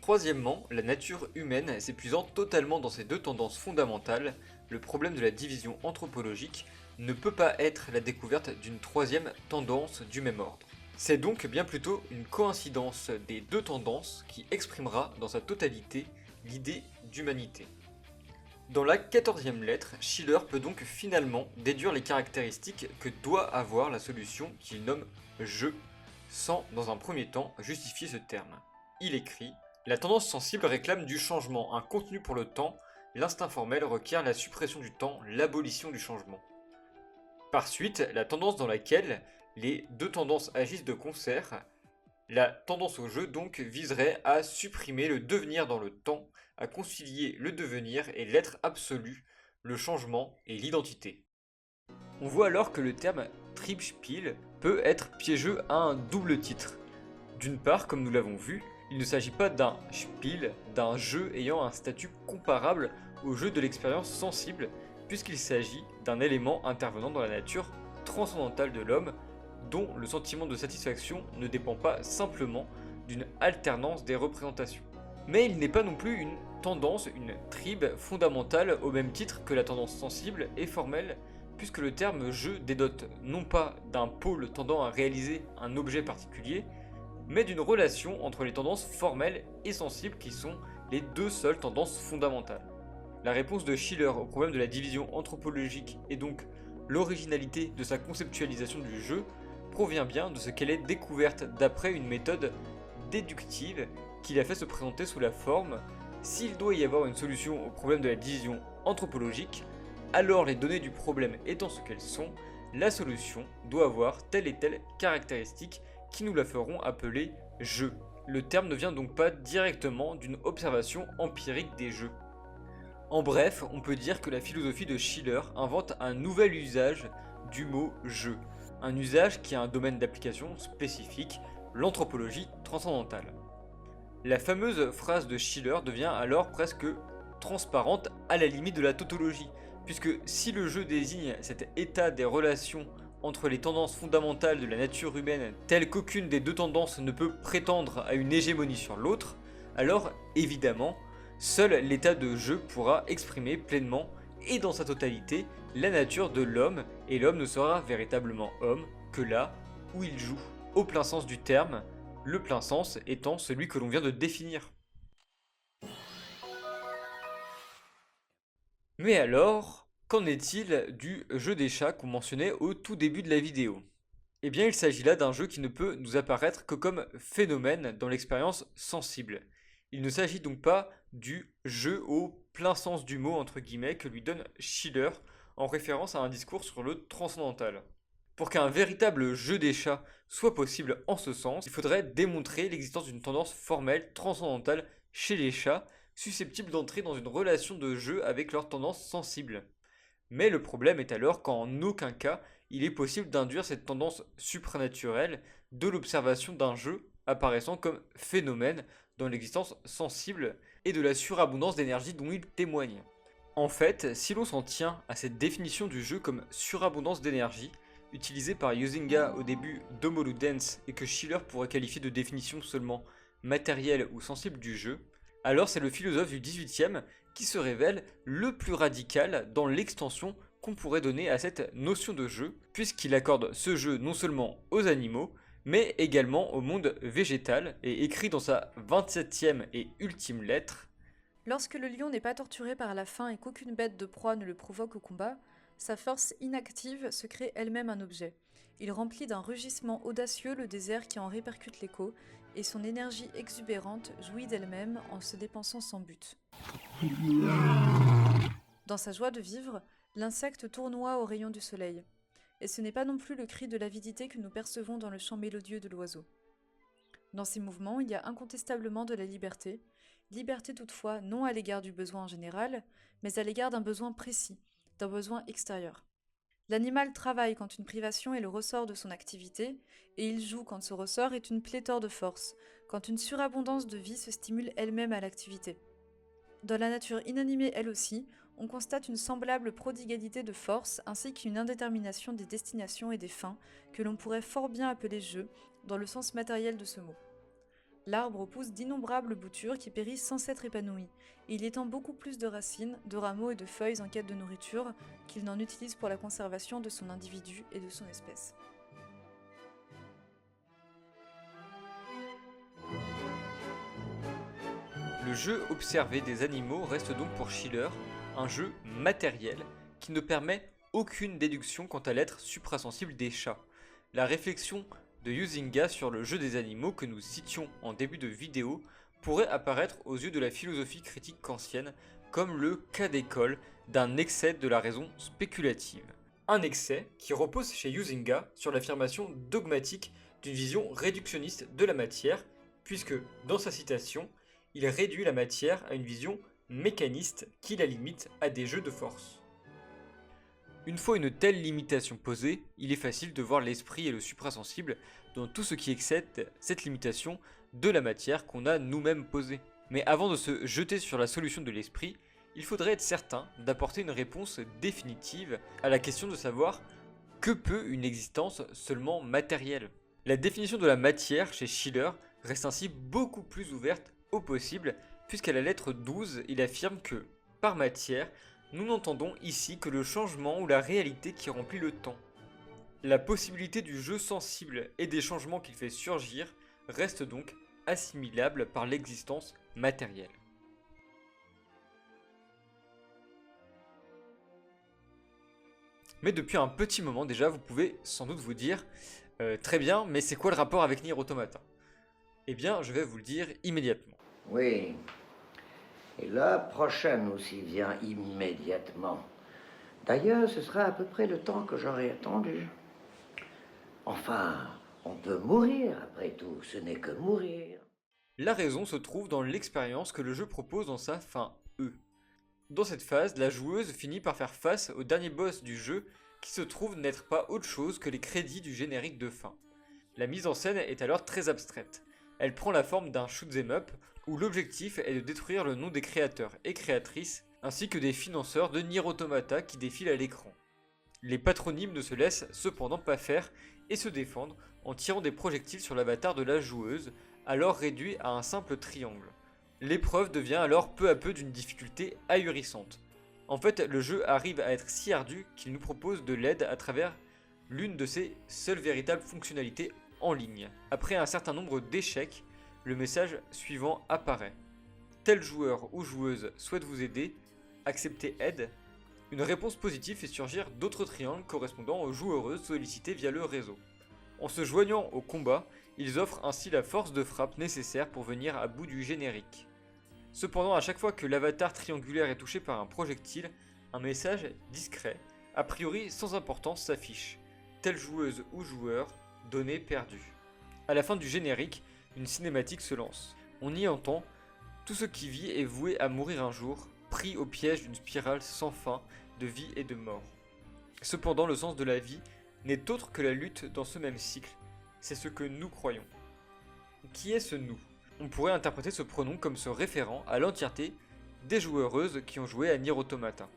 Troisièmement, la nature humaine s'épuisant totalement dans ces deux tendances fondamentales, le problème de la division anthropologique ne peut pas être la découverte d'une troisième tendance du même ordre. C'est donc bien plutôt une coïncidence des deux tendances qui exprimera dans sa totalité l'idée d'humanité. Dans la 14e lettre, Schiller peut donc finalement déduire les caractéristiques que doit avoir la solution qu'il nomme « je », sans, dans un premier temps, justifier ce terme. Il écrit « La tendance sensible réclame du changement, un contenu pour le temps, l'instinct formel requiert la suppression du temps, l'abolition du changement. » Par suite, la tendance dans laquelle les deux tendances agissent de concert, la tendance au jeu donc viserait à supprimer le devenir dans le temps, à concilier le devenir et l'être absolu, le changement et l'identité. On voit alors que le terme Triebspiel peut être piégeux à un double titre. D'une part, comme nous l'avons vu, il ne s'agit pas d'un Spiel, d'un jeu ayant un statut comparable au jeu de l'expérience sensible, puisqu'il s'agit d'un élément intervenant dans la nature transcendantale de l'homme, dont le sentiment de satisfaction ne dépend pas simplement d'une alternance des représentations. Mais il n'est pas non plus une tendance, une tribe fondamentale au même titre que la tendance sensible et formelle, puisque le terme jeu dénote non pas d'un pôle tendant à réaliser un objet particulier, mais d'une relation entre les tendances formelles et sensibles qui sont les deux seules tendances fondamentales. La réponse de Schiller au problème de la division anthropologique et donc l'originalité de sa conceptualisation du jeu provient bien de ce qu'elle est découverte d'après une méthode déductive qui l'a fait se présenter sous la forme « s'il doit y avoir une solution au problème de la division anthropologique, alors les données du problème étant ce qu'elles sont, la solution doit avoir telle et telle caractéristique qui nous la feront appeler jeu ». Le terme ne vient donc pas directement d'une observation empirique des jeux. En bref, on peut dire que la philosophie de Schiller invente un nouvel usage du mot jeu, un usage qui a un domaine d'application spécifique, l'anthropologie transcendantale. La fameuse phrase de Schiller devient alors presque transparente à la limite de la tautologie, puisque si le jeu désigne cet état des relations entre les tendances fondamentales de la nature humaine telles qu'aucune des deux tendances ne peut prétendre à une hégémonie sur l'autre, alors évidemment, seul l'état de jeu pourra exprimer pleinement et dans sa totalité la nature de l'homme, et l'homme ne sera véritablement homme que là où il joue, au plein sens du terme, le plein sens étant celui que l'on vient de définir. Mais alors, qu'en est-il du jeu des chats qu'on mentionnait au tout début de la vidéo ? Eh bien, il s'agit là d'un jeu qui ne peut nous apparaître que comme phénomène dans l'expérience sensible. Il ne s'agit donc pas du jeu au plein sens du mot entre guillemets que lui donne Schiller en référence à un discours sur le transcendantal. Pour qu'un véritable jeu des chats soit possible en ce sens, il faudrait démontrer l'existence d'une tendance formelle transcendantale chez les chats, susceptible d'entrer dans une relation de jeu avec leur tendance sensible. Mais le problème est alors qu'en aucun cas il est possible d'induire cette tendance supranaturelle de l'observation d'un jeu apparaissant comme phénomène dans l'existence sensible et de la surabondance d'énergie dont il témoigne. En fait, si l'on s'en tient à cette définition du jeu comme surabondance d'énergie, utilisée par Huizinga au début d'Homo Ludens et que Schiller pourrait qualifier de définition seulement matérielle ou sensible du jeu, alors c'est le philosophe du XVIIIe qui se révèle le plus radical dans l'extension qu'on pourrait donner à cette notion de jeu, puisqu'il accorde ce jeu non seulement aux animaux, mais également au monde végétal, et écrit dans sa 27e et ultime lettre « Lorsque le lion n'est pas torturé par la faim et qu'aucune bête de proie ne le provoque au combat, sa force inactive se crée elle-même un objet. Il remplit d'un rugissement audacieux le désert qui en répercute l'écho, et son énergie exubérante jouit d'elle-même en se dépensant sans but. Dans sa joie de vivre, l'insecte tournoie aux rayons du soleil. Et ce n'est pas non plus le cri de l'avidité que nous percevons dans le chant mélodieux de l'oiseau. Dans ces mouvements, il y a incontestablement de la liberté, liberté toutefois non à l'égard du besoin en général, mais à l'égard d'un besoin précis, d'un besoin extérieur. L'animal travaille quand une privation est le ressort de son activité, et il joue quand ce ressort est une pléthore de force, quand une surabondance de vie se stimule elle-même à l'activité. Dans la nature inanimée elle aussi, on constate une semblable prodigalité de force ainsi qu'une indétermination des destinations et des fins que l'on pourrait fort bien appeler jeu, dans le sens matériel de ce mot. L'arbre pousse d'innombrables boutures qui périssent sans s'être épanouies, et il étend beaucoup plus de racines, de rameaux et de feuilles en quête de nourriture qu'il n'en utilise pour la conservation de son individu et de son espèce. Le jeu observé des animaux reste donc pour Schiller un jeu matériel qui ne permet aucune déduction quant à l'être suprasensible des chats. La réflexion de Huizinga sur le jeu des animaux que nous citions en début de vidéo pourrait apparaître aux yeux de la philosophie critique kantienne comme le cas d'école d'un excès de la raison spéculative. Un excès qui repose chez Huizinga sur l'affirmation dogmatique d'une vision réductionniste de la matière, puisque, dans sa citation, il réduit la matière à une vision mécaniste qui la limite à des jeux de force. Une fois une telle limitation posée, il est facile de voir l'esprit et le suprasensible dans tout ce qui excède cette limitation de la matière qu'on a nous-mêmes posée. Mais avant de se jeter sur la solution de l'esprit, il faudrait être certain d'apporter une réponse définitive à la question de savoir que peut une existence seulement matérielle. La définition de la matière chez Schiller reste ainsi beaucoup plus ouverte au possible, puisqu'à la lettre 12, il affirme que, par matière, nous n'entendons ici que le changement ou la réalité qui remplit le temps. La possibilité du jeu sensible et des changements qu'il fait surgir reste donc assimilable par l'existence matérielle. Mais depuis un petit moment déjà, vous pouvez sans doute vous dire très bien, mais c'est quoi le rapport avec Nier Automata? Eh bien, je vais vous le dire immédiatement. Oui. Et la prochaine aussi vient immédiatement. D'ailleurs, ce sera à peu près le temps que j'aurais attendu. Enfin, on peut mourir après tout, ce n'est que mourir. La raison se trouve dans l'expérience que le jeu propose dans sa fin E. Dans cette phase, la joueuse finit par faire face au dernier boss du jeu qui se trouve n'être pas autre chose que les crédits du générique de fin. La mise en scène est alors très abstraite. Elle prend la forme d'un shoot'em up où l'objectif est de détruire le nom des créateurs et créatrices ainsi que des financeurs de Nier Automata qui défilent à l'écran. Les patronymes ne se laissent cependant pas faire et se défendent en tirant des projectiles sur l'avatar de la joueuse, alors réduit à un simple triangle. L'épreuve devient alors peu à peu d'une difficulté ahurissante. En fait, le jeu arrive à être si ardu qu'il nous propose de l'aide à travers l'une de ses seules véritables fonctionnalités en ligne. Après un certain nombre d'échecs, le message suivant apparaît. Tel joueur ou joueuse souhaite vous aider, acceptez aide. Une réponse positive fait surgir d'autres triangles correspondant aux joueuses sollicitées via le réseau. En se joignant au combat, ils offrent ainsi la force de frappe nécessaire pour venir à bout du générique. Cependant, à chaque fois que l'avatar triangulaire est touché par un projectile, un message discret, a priori sans importance, s'affiche. Telle joueuse ou joueur, donné perdu. À la fin du générique, une cinématique se lance. On y entend « Tout ce qui vit est voué à mourir un jour, pris au piège d'une spirale sans fin de vie et de mort. » Cependant, le sens de la vie n'est autre que la lutte dans ce même cycle. C'est ce que nous croyons. Qui est ce nous? On pourrait interpréter ce pronom comme se référant à l'entièreté des joueuses qui ont joué à Nier Automata.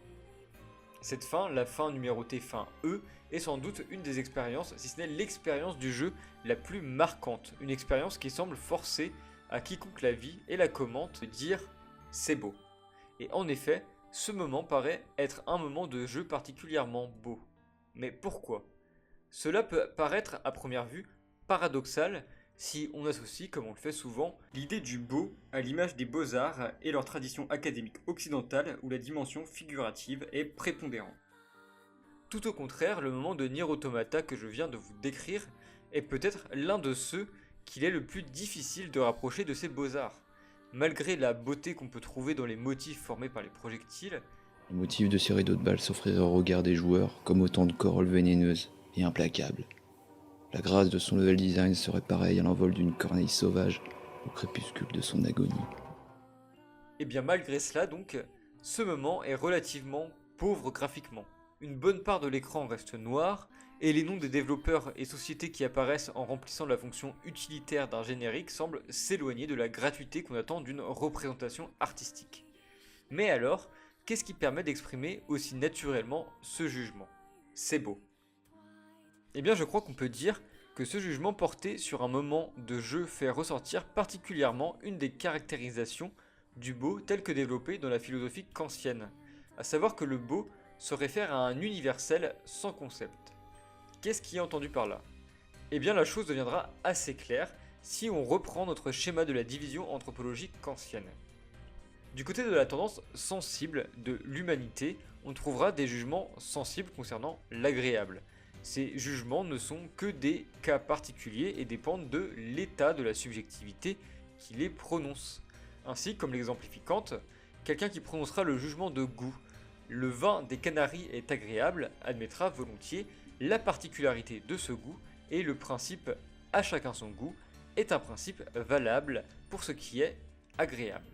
Cette fin, la fin numérotée fin E, est sans doute une des expériences, si ce n'est l'expérience du jeu la plus marquante. Une expérience qui semble forcer à quiconque la vit et la commente de dire « c'est beau ». Et en effet, ce moment paraît être un moment de jeu particulièrement beau. Mais pourquoi? Cela peut paraître à première vue paradoxal si on associe, comme on le fait souvent, l'idée du beau à l'image des beaux-arts et leur tradition académique occidentale où la dimension figurative est prépondérante. Tout au contraire, le moment de Nier Automata que je viens de vous décrire est peut-être l'un de ceux qu'il est le plus difficile de rapprocher de ces beaux-arts. Malgré la beauté qu'on peut trouver dans les motifs formés par les projectiles, le motif de ces rideaux de balles s'offrirait au regard des joueurs comme autant de corolles vénéneuses et implacables. La grâce de son level design serait pareille à l'envol d'une corneille sauvage au crépuscule de son agonie. Et bien malgré cela donc, ce moment est relativement pauvre graphiquement. Une bonne part de l'écran reste noir, et les noms des développeurs et sociétés qui apparaissent en remplissant la fonction utilitaire d'un générique semblent s'éloigner de la gratuité qu'on attend d'une représentation artistique. Mais alors, qu'est-ce qui permet d'exprimer aussi naturellement ce jugement? C'est beau. Eh bien je crois qu'on peut dire que ce jugement porté sur un moment de jeu fait ressortir particulièrement une des caractérisations du beau tel que développé dans la philosophie kantienne, à savoir que le beau se réfère à un universel sans concept. Qu'est-ce qui est entendu par là? Eh bien la chose deviendra assez claire si on reprend notre schéma de la division anthropologique kantienne. Du côté de la tendance sensible de l'humanité, on trouvera des jugements sensibles concernant l'agréable. Ces jugements ne sont que des cas particuliers et dépendent de l'état de la subjectivité qui les prononce. Ainsi, comme l'exemplifiante, quelqu'un qui prononcera le jugement de goût. Le vin des Canaries est agréable, admettra volontiers la particularité de ce goût et le principe à chacun son goût est un principe valable pour ce qui est agréable.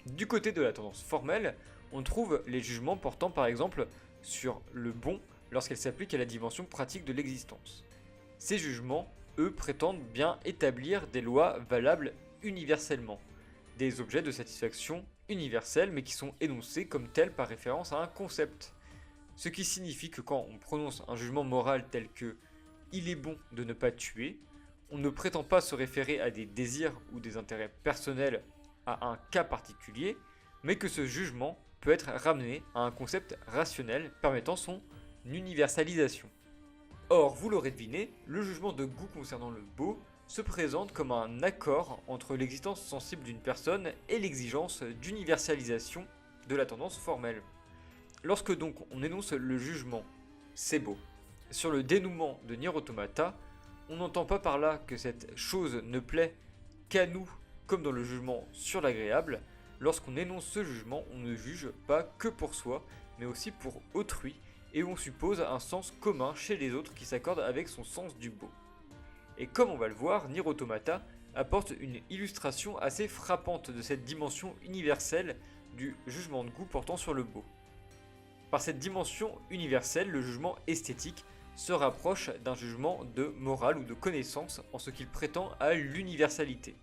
Du côté de la tendance formelle, on trouve les jugements portant par exemple sur le bon lorsqu'elle s'applique à la dimension pratique de l'existence. Ces jugements, eux, prétendent bien établir des lois valables universellement, des objets de satisfaction universels mais qui sont énoncés comme tels par référence à un concept. Ce qui signifie que quand on prononce un jugement moral tel que « il est bon de ne pas tuer », on ne prétend pas se référer à des désirs ou des intérêts personnels à un cas particulier, mais que ce jugement peut être ramené à un concept rationnel permettant son universalisation. Or, vous l'aurez deviné, le jugement de goût concernant le beau se présente comme un accord entre l'existence sensible d'une personne et l'exigence d'universalisation de la tendance formelle. Lorsque donc on énonce le jugement « c'est beau » sur le dénouement de Nier Automata, on n'entend pas par là que cette chose ne plaît qu'à nous comme dans le jugement sur l'agréable. Lorsqu'on énonce ce jugement, on ne juge pas que pour soi, mais aussi pour autrui, et on suppose un sens commun chez les autres qui s'accorde avec son sens du beau. Et comme on va le voir, Nier Automata apporte une illustration assez frappante de cette dimension universelle du jugement de goût portant sur le beau. Par cette dimension universelle, le jugement esthétique se rapproche d'un jugement de morale ou de connaissance en ce qu'il prétend à l'universalité.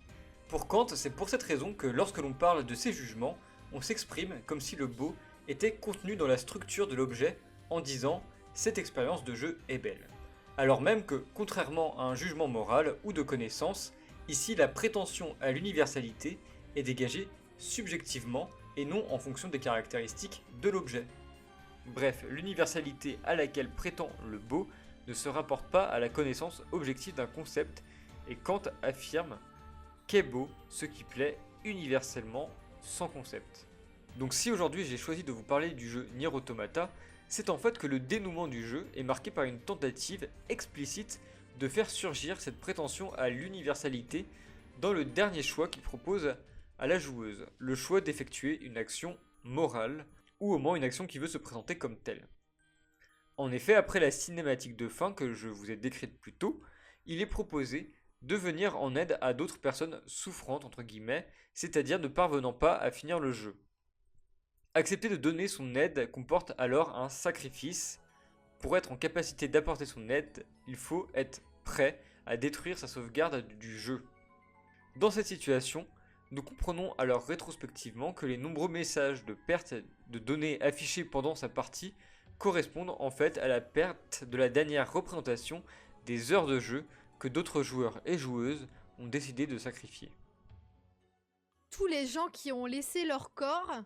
Pour Kant, c'est pour cette raison que lorsque l'on parle de ces jugements, on s'exprime comme si le beau était contenu dans la structure de l'objet en disant « cette expérience de jeu est belle ». Alors même que, contrairement à un jugement moral ou de connaissance, ici la prétention à l'universalité est dégagée subjectivement et non en fonction des caractéristiques de l'objet. Bref, l'universalité à laquelle prétend le beau ne se rapporte pas à la connaissance objective d'un concept, et Kant affirme qu'est beau ce qui plaît universellement sans concept. Donc si aujourd'hui j'ai choisi de vous parler du jeu Nier Automata, c'est en fait que le dénouement du jeu est marqué par une tentative explicite de faire surgir cette prétention à l'universalité dans le dernier choix qu'il propose à la joueuse, le choix d'effectuer une action morale, ou au moins une action qui veut se présenter comme telle. En effet, après la cinématique de fin que je vous ai décrite plus tôt, il est proposé de venir en aide à d'autres personnes souffrantes, entre guillemets, c'est-à-dire ne parvenant pas à finir le jeu. Accepter de donner son aide comporte alors un sacrifice. Pour être en capacité d'apporter son aide, il faut être prêt à détruire sa sauvegarde du jeu. Dans cette situation, nous comprenons alors rétrospectivement que les nombreux messages de perte de données affichés pendant sa partie correspondent en fait à la perte de la dernière représentation des heures de jeu que d'autres joueurs et joueuses ont décidé de sacrifier. Tous les gens qui ont laissé leur corps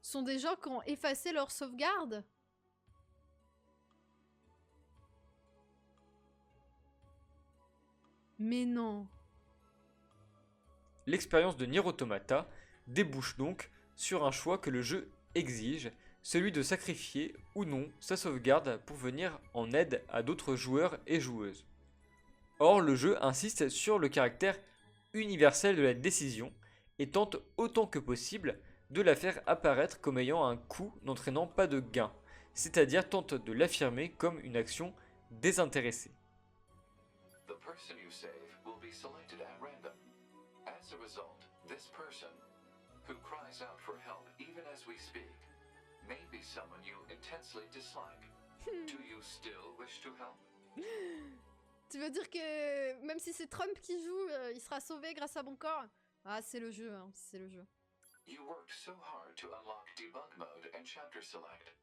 sont des gens qui ont effacé leur sauvegarde. Mais non. L'expérience de Nier Automata débouche donc sur un choix que le jeu exige, celui de sacrifier ou non sa sauvegarde pour venir en aide à d'autres joueurs et joueuses. Or, le jeu insiste sur le caractère universel de la décision et tente autant que possible de la faire apparaître comme ayant un coût n'entraînant pas de gain, c'est-à-dire tente de l'affirmer comme une action désintéressée. The person you save will be selected at random. As a result, this person, who cries out for help even as we speak, may be someone you intensely dislike. Do you still wish to help? Tu veux dire que même si c'est Trump qui joue, il sera sauvé grâce à mon corps? Ah, c'est le jeu, hein, c'est le jeu. You worked so hard to unlock debug mode and chapter select,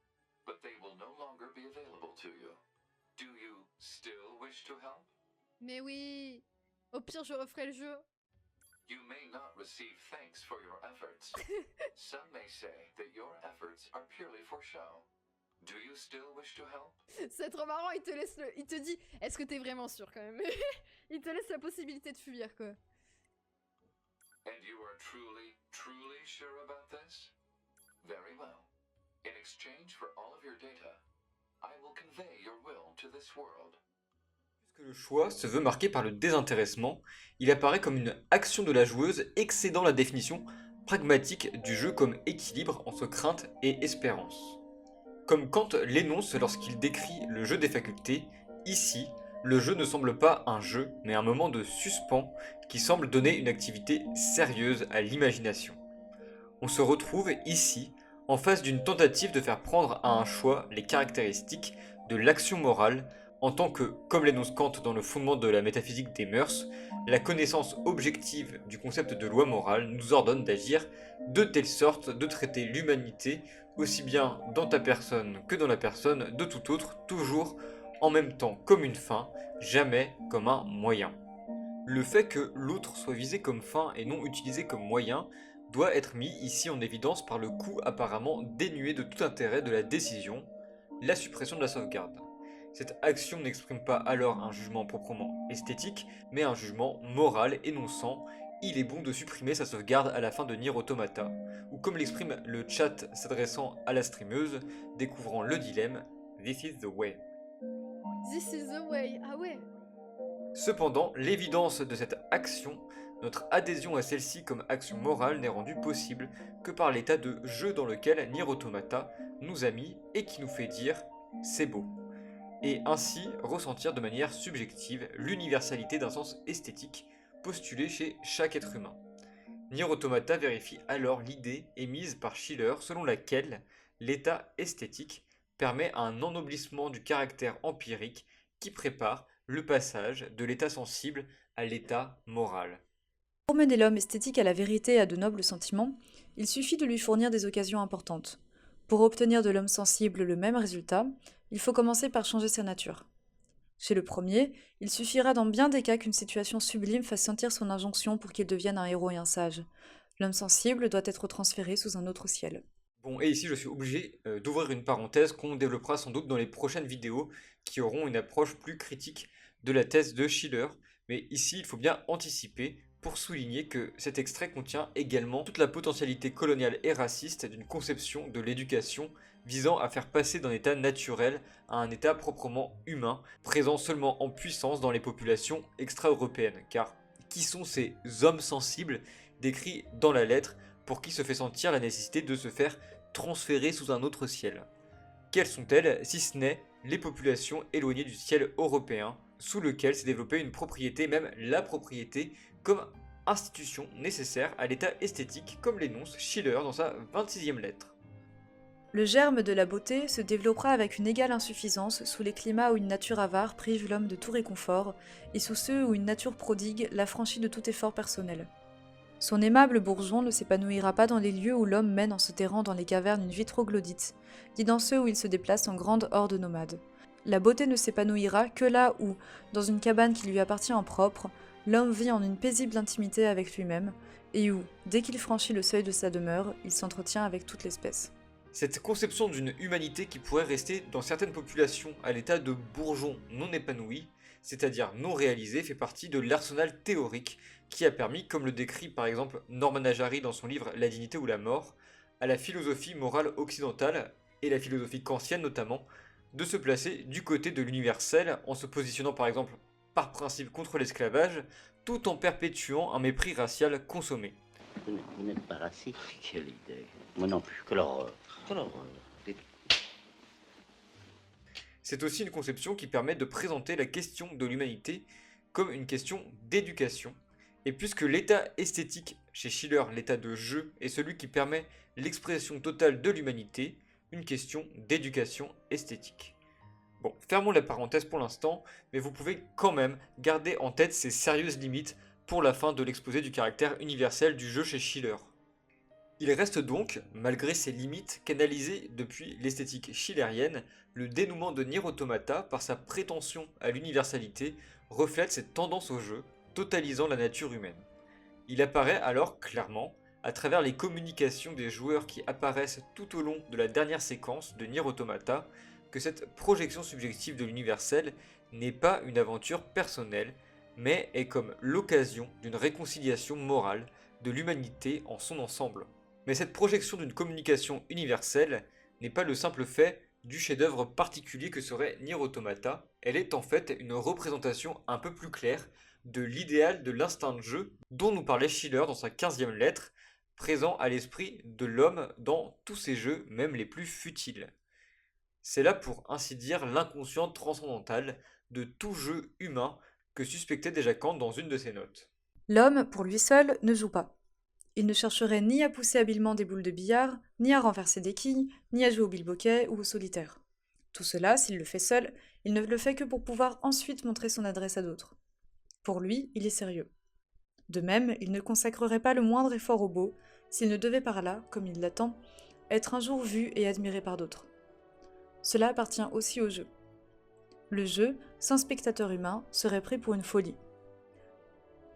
but they will no longer be available to you. Do you still wish to help? Mais oui, au pire je referai le jeu. You may not receive thanks for your efforts. Some may say that your efforts are purely for show. Do you still wish to help? C'est trop marrant, il te dit, est-ce que t'es vraiment sûr quand même? Il te laisse la possibilité de fuir quoi. And you are truly, truly sure about this? Very well. In exchange for all of your data, I will convey your will to this world. Puisque le choix se veut marqué par le désintéressement, il apparaît comme une action de la joueuse excédant la définition pragmatique du jeu comme équilibre entre crainte et espérance. Comme Kant l'énonce lorsqu'il décrit le jeu des facultés, ici, le jeu ne semble pas un jeu, mais un moment de suspens qui semble donner une activité sérieuse à l'imagination. On se retrouve ici en face d'une tentative de faire prendre à un choix les caractéristiques de l'action morale en tant que, comme l'énonce Kant dans le fondement de la métaphysique des mœurs, la connaissance objective du concept de loi morale nous ordonne d'agir de telle sorte de traiter l'humanité aussi bien dans ta personne que dans la personne de tout autre, toujours en même temps comme une fin, jamais comme un moyen. Le fait que l'autre soit visé comme fin et non utilisé comme moyen doit être mis ici en évidence par le coût apparemment dénué de tout intérêt de la décision, la suppression de la sauvegarde. Cette action n'exprime pas alors un jugement proprement esthétique, mais un jugement moral énonçant « il est bon de supprimer sa sauvegarde à la fin de Nier Automata », ou comme l'exprime le chat s'adressant à la streameuse, découvrant le dilemme « This is the way ». This is the way. Ah ouais. Cependant, l'évidence de cette action, notre adhésion à celle-ci comme action morale n'est rendue possible que par l'état de jeu dans lequel Nier Automata nous a mis et qui nous fait dire « c'est beau », et ainsi ressentir de manière subjective l'universalité d'un sens esthétique postulé chez chaque être humain. Nier Automata vérifie alors l'idée émise par Schiller selon laquelle l'état esthétique permet un ennoblissement du caractère empirique qui prépare le passage de l'état sensible à l'état moral. Pour mener l'homme esthétique à la vérité et à de nobles sentiments, il suffit de lui fournir des occasions importantes. Pour obtenir de l'homme sensible le même résultat, il faut commencer par changer sa nature. Chez le premier, il suffira dans bien des cas qu'une situation sublime fasse sentir son injonction pour qu'il devienne un héros et un sage. L'homme sensible doit être transféré sous un autre ciel. Bon, et ici je suis obligé d'ouvrir une parenthèse qu'on développera sans doute dans les prochaines vidéos qui auront une approche plus critique de la thèse de Schiller, mais ici il faut bien anticiper pour souligner que cet extrait contient également toute la potentialité coloniale et raciste d'une conception de l'éducation visant à faire passer d'un état naturel à un état proprement humain, présent seulement en puissance dans les populations extra-européennes. Car qui sont ces hommes sensibles décrits dans la lettre pour qui se fait sentir la nécessité de se faire transférer sous un autre ciel? Quelles sont-elles si ce n'est les populations éloignées du ciel européen, sous lequel s'est développée une propriété, même la propriété, comme institution nécessaire à l'état esthétique, comme l'énonce Schiller dans sa 26e lettre. Le germe de la beauté se développera avec une égale insuffisance sous les climats où une nature avare prive l'homme de tout réconfort, et sous ceux où une nature prodigue l'affranchit de tout effort personnel. Son aimable bourgeon ne s'épanouira pas dans les lieux où l'homme mène en se terrant dans les cavernes une vie troglodyte, ni dans ceux où il se déplace en grande horde nomade. La beauté ne s'épanouira que là où, dans une cabane qui lui appartient en propre, l'homme vit en une paisible intimité avec lui-même, et où, dès qu'il franchit le seuil de sa demeure, il s'entretient avec toute l'espèce. Cette conception d'une humanité qui pourrait rester dans certaines populations à l'état de bourgeon non épanoui, c'est-à-dire non réalisé, fait partie de l'arsenal théorique qui a permis, comme le décrit par exemple Norman Najari dans son livre La dignité ou la mort, à la philosophie morale occidentale, et la philosophie kantienne notamment, de se placer du côté de l'universel en se positionnant par exemple par principe contre l'esclavage, tout en perpétuant un mépris racial consommé. Vous n'êtes pas raciste? Quelle idée. Moi non plus, quelle horreur. Quelle horreur. C'est aussi une conception qui permet de présenter la question de l'humanité comme une question d'éducation. Et puisque l'état esthétique chez Schiller, l'état de jeu, est celui qui permet l'expression totale de l'humanité, une question d'éducation esthétique. Bon, fermons la parenthèse pour l'instant, mais vous pouvez quand même garder en tête ces sérieuses limites pour la fin de l'exposé du caractère universel du jeu chez Schiller. Il reste donc, malgré ces limites, qu'analyser depuis l'esthétique schillerienne, le dénouement de Nier Automata, par sa prétention à l'universalité, reflète cette tendance au jeu, totalisant la nature humaine. Il apparaît alors clairement, à travers les communications des joueurs qui apparaissent tout au long de la dernière séquence de Nier Automata, que cette projection subjective de l'universel n'est pas une aventure personnelle, mais est comme l'occasion d'une réconciliation morale de l'humanité en son ensemble. Mais cette projection d'une communication universelle n'est pas le simple fait du chef-d'œuvre particulier que serait Nier Automata, elle est en fait une représentation un peu plus claire de l'idéal de l'instinct de jeu dont nous parlait Schiller dans sa 15e lettre, présent à l'esprit de l'homme dans tous ses jeux, même les plus futiles. C'est là pour ainsi dire l'inconscient transcendantal de tout jeu humain que suspectait déjà Kant dans une de ses notes. L'homme, pour lui seul, ne joue pas. Il ne chercherait ni à pousser habilement des boules de billard, ni à renverser des quilles, ni à jouer au bilboquet ou au solitaire. Tout cela, s'il le fait seul, il ne le fait que pour pouvoir ensuite montrer son adresse à d'autres. Pour lui, il est sérieux. De même, il ne consacrerait pas le moindre effort au beau, s'il ne devait par là, comme il l'attend, être un jour vu et admiré par d'autres. Cela appartient aussi au jeu. Le jeu, sans spectateur humain, serait pris pour une folie.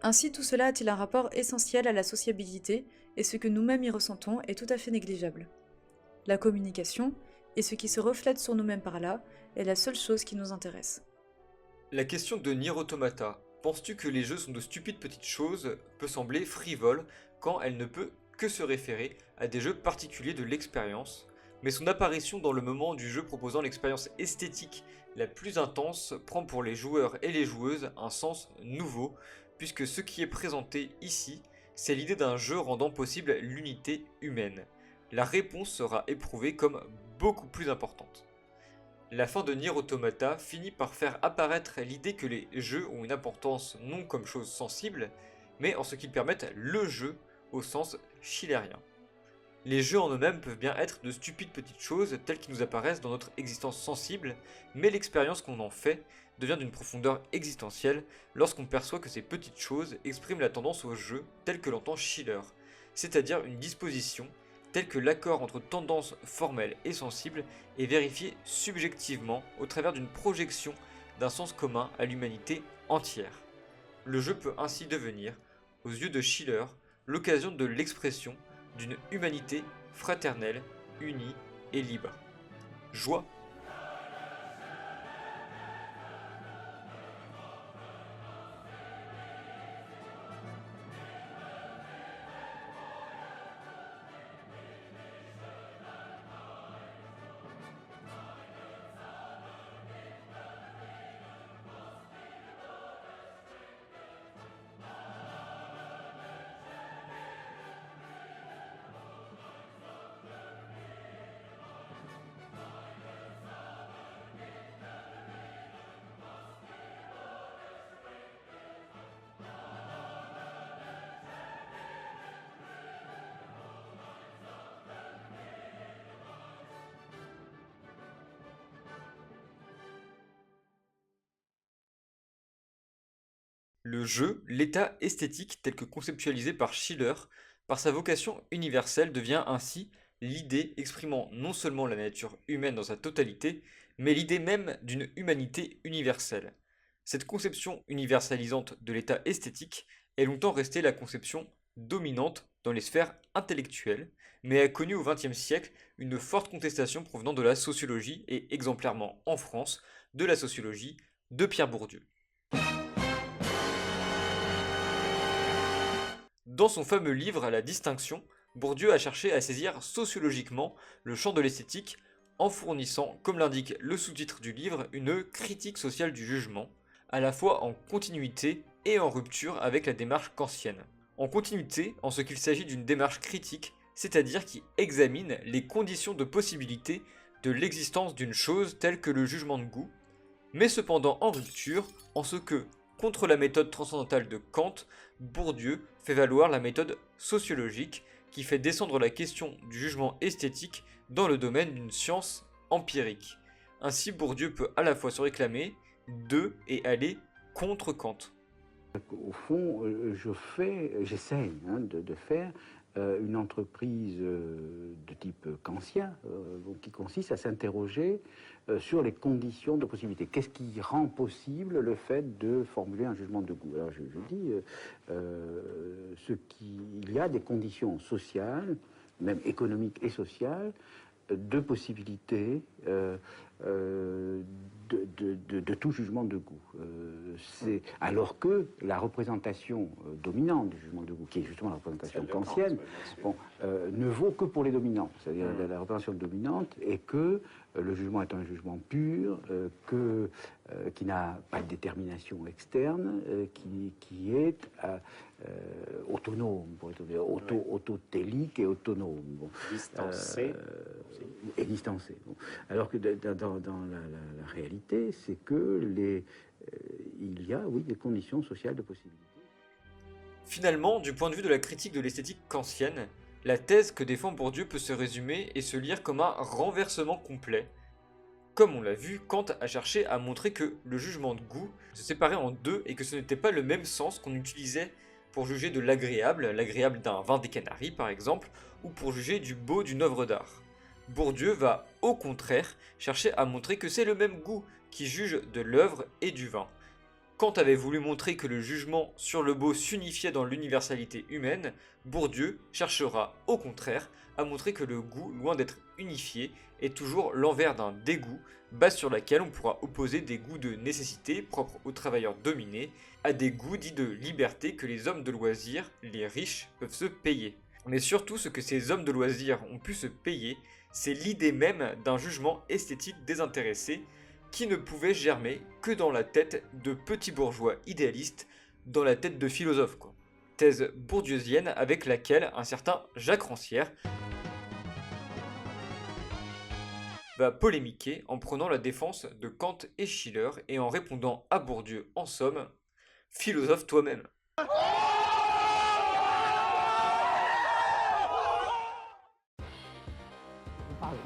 Ainsi, tout cela a-t-il un rapport essentiel à la sociabilité, et ce que nous-mêmes y ressentons est tout à fait négligeable. La communication, et ce qui se reflète sur nous-mêmes par là, est la seule chose qui nous intéresse. La question de Nier Automata, penses-tu que les jeux sont de stupides petites choses, peut sembler frivole quand elle ne peut que se référer à des jeux particuliers de l'expérience, mais son apparition dans le moment du jeu proposant l'expérience esthétique la plus intense prend pour les joueurs et les joueuses un sens nouveau, puisque ce qui est présenté ici, c'est l'idée d'un jeu rendant possible l'unité humaine. La réponse sera éprouvée comme beaucoup plus importante. La fin de Nier Automata finit par faire apparaître l'idée que les jeux ont une importance non comme chose sensible, mais en ce qu'ils permettent le jeu au sens schillerien. Les jeux en eux-mêmes peuvent bien être de stupides petites choses telles qu'ils nous apparaissent dans notre existence sensible, mais l'expérience qu'on en fait devient d'une profondeur existentielle lorsqu'on perçoit que ces petites choses expriment la tendance au jeu telle que l'entend Schiller, c'est-à-dire une disposition telle que l'accord entre tendance formelle et sensible est vérifié subjectivement au travers d'une projection d'un sens commun à l'humanité entière. Le jeu peut ainsi devenir, aux yeux de Schiller, l'occasion de l'expression d'une humanité fraternelle, unie et libre. Joie. Le jeu, l'état esthétique tel que conceptualisé par Schiller, par sa vocation universelle devient ainsi l'idée exprimant non seulement la nature humaine dans sa totalité, mais l'idée même d'une humanité universelle. Cette conception universalisante de l'état esthétique est longtemps restée la conception dominante dans les sphères intellectuelles, mais a connu au XXe siècle une forte contestation provenant de la sociologie et exemplairement en France de la sociologie de Pierre Bourdieu. Dans son fameux livre La Distinction, Bourdieu a cherché à saisir sociologiquement le champ de l'esthétique en fournissant, comme l'indique le sous-titre du livre, une critique sociale du jugement, à la fois en continuité et en rupture avec la démarche kantienne. En continuité, en ce qu'il s'agit d'une démarche critique, c'est-à-dire qui examine les conditions de possibilité de l'existence d'une chose telle que le jugement de goût, mais cependant en rupture, en ce que, contre la méthode transcendantale de Kant, Bourdieu fait valoir la méthode sociologique qui fait descendre la question du jugement esthétique dans le domaine d'une science empirique. Ainsi, Bourdieu peut à la fois se réclamer de et aller contre Kant. Au fond, j'essaye de faire une entreprise de type kantien, qui consiste à s'interroger sur les conditions de possibilité. Qu'est-ce qui rend possible le fait de formuler un jugement de goût? Alors je dis, il y a des conditions sociales, même économiques et sociales, de possibilités de tout jugement de goût. Alors que la représentation dominante du jugement de goût, qui est justement la représentation kantienne, ne vaut que pour les dominants. C'est-à-dire la représentation dominante est que le jugement est un jugement pur, qui n'a pas de détermination externe, qui est autonome, autotélique et autonome. Distancé. Et distancé. Alors que dans la réalité, c'est que il y a, oui, des conditions sociales de possibilité. Finalement, du point de vue de la critique de l'esthétique kantienne, la thèse que défend Bourdieu peut se résumer et se lire comme un renversement complet. Comme on l'a vu, Kant a cherché à montrer que le jugement de goût se séparait en deux et que ce n'était pas le même sens qu'on utilisait pour juger de l'agréable d'un vin des Canaries par exemple, ou pour juger du beau d'une œuvre d'art. Bourdieu va au contraire chercher à montrer que c'est le même goût qui juge de l'œuvre et du vin. Kant avait voulu montrer que le jugement sur le beau s'unifiait dans l'universalité humaine, Bourdieu cherchera au contraire à montrer que le goût, loin d'être unifié, est toujours l'envers d'un dégoût, base sur laquelle on pourra opposer des goûts de nécessité propres aux travailleurs dominés à des goûts dits de liberté que les hommes de loisirs, les riches, peuvent se payer. Mais surtout ce que ces hommes de loisirs ont pu se payer, c'est l'idée même d'un jugement esthétique désintéressé qui ne pouvait germer que dans la tête de petits bourgeois idéalistes, dans la tête de philosophes quoi. Thèse bourdieusienne avec laquelle un certain Jacques Rancière va polémiquer en prenant la défense de Kant et Schiller et en répondant à Bourdieu en somme « Philosophe toi-même ».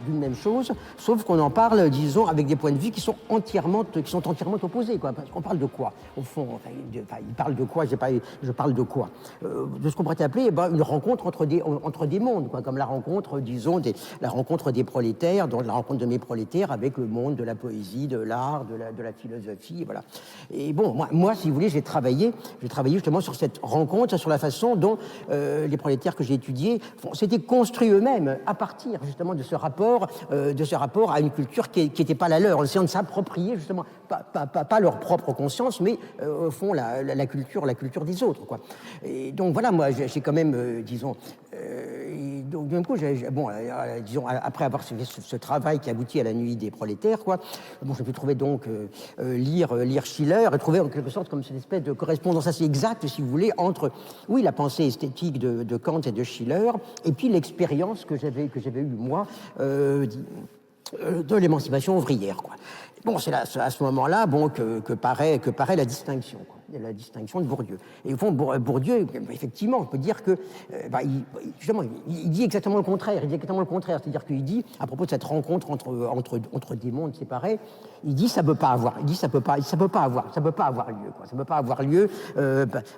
D'une même chose, sauf qu'on en parle, disons, avec des points de vue qui sont entièrement opposés, quoi. Parce qu'on parle de quoi, au fond il parle de quoi, je parle de quoi de ce qu'on pourrait appeler une rencontre entre des mondes, quoi, comme la rencontre, disons, la rencontre des prolétaires, donc la rencontre de mes prolétaires avec le monde de la poésie, de l'art, de la philosophie, voilà. Et bon, moi, si vous voulez, j'ai travaillé justement sur cette rencontre, sur la façon dont les prolétaires que j'ai étudiés s'étaient construits eux-mêmes à partir, justement, de ce rapport à une culture qui n'était pas la leur, en essayant de s'approprier justement pas leur propre conscience, mais au fond la culture des autres, quoi. Et donc voilà, moi j'ai quand même disons donc d'un coup disons après avoir fait ce travail qui aboutit à la nuit des prolétaires, quoi, bon, j'ai pu trouver donc lire Schiller et trouver en quelque sorte comme cette espèce de correspondance assez exacte, si vous voulez, entre la pensée esthétique de Kant et de Schiller et puis l'expérience que j'avais eue moi de l'émancipation ouvrière, quoi. Bon, c'est à ce moment-là, bon, que paraît la distinction, quoi, la distinction de Bourdieu. Et au fond, Bourdieu, effectivement, on peut dire que, il dit exactement le contraire. C'est-à-dire qu'il dit, à propos de cette rencontre entre des mondes séparés, il dit ça peut pas avoir lieu, quoi. Ça peut pas avoir lieu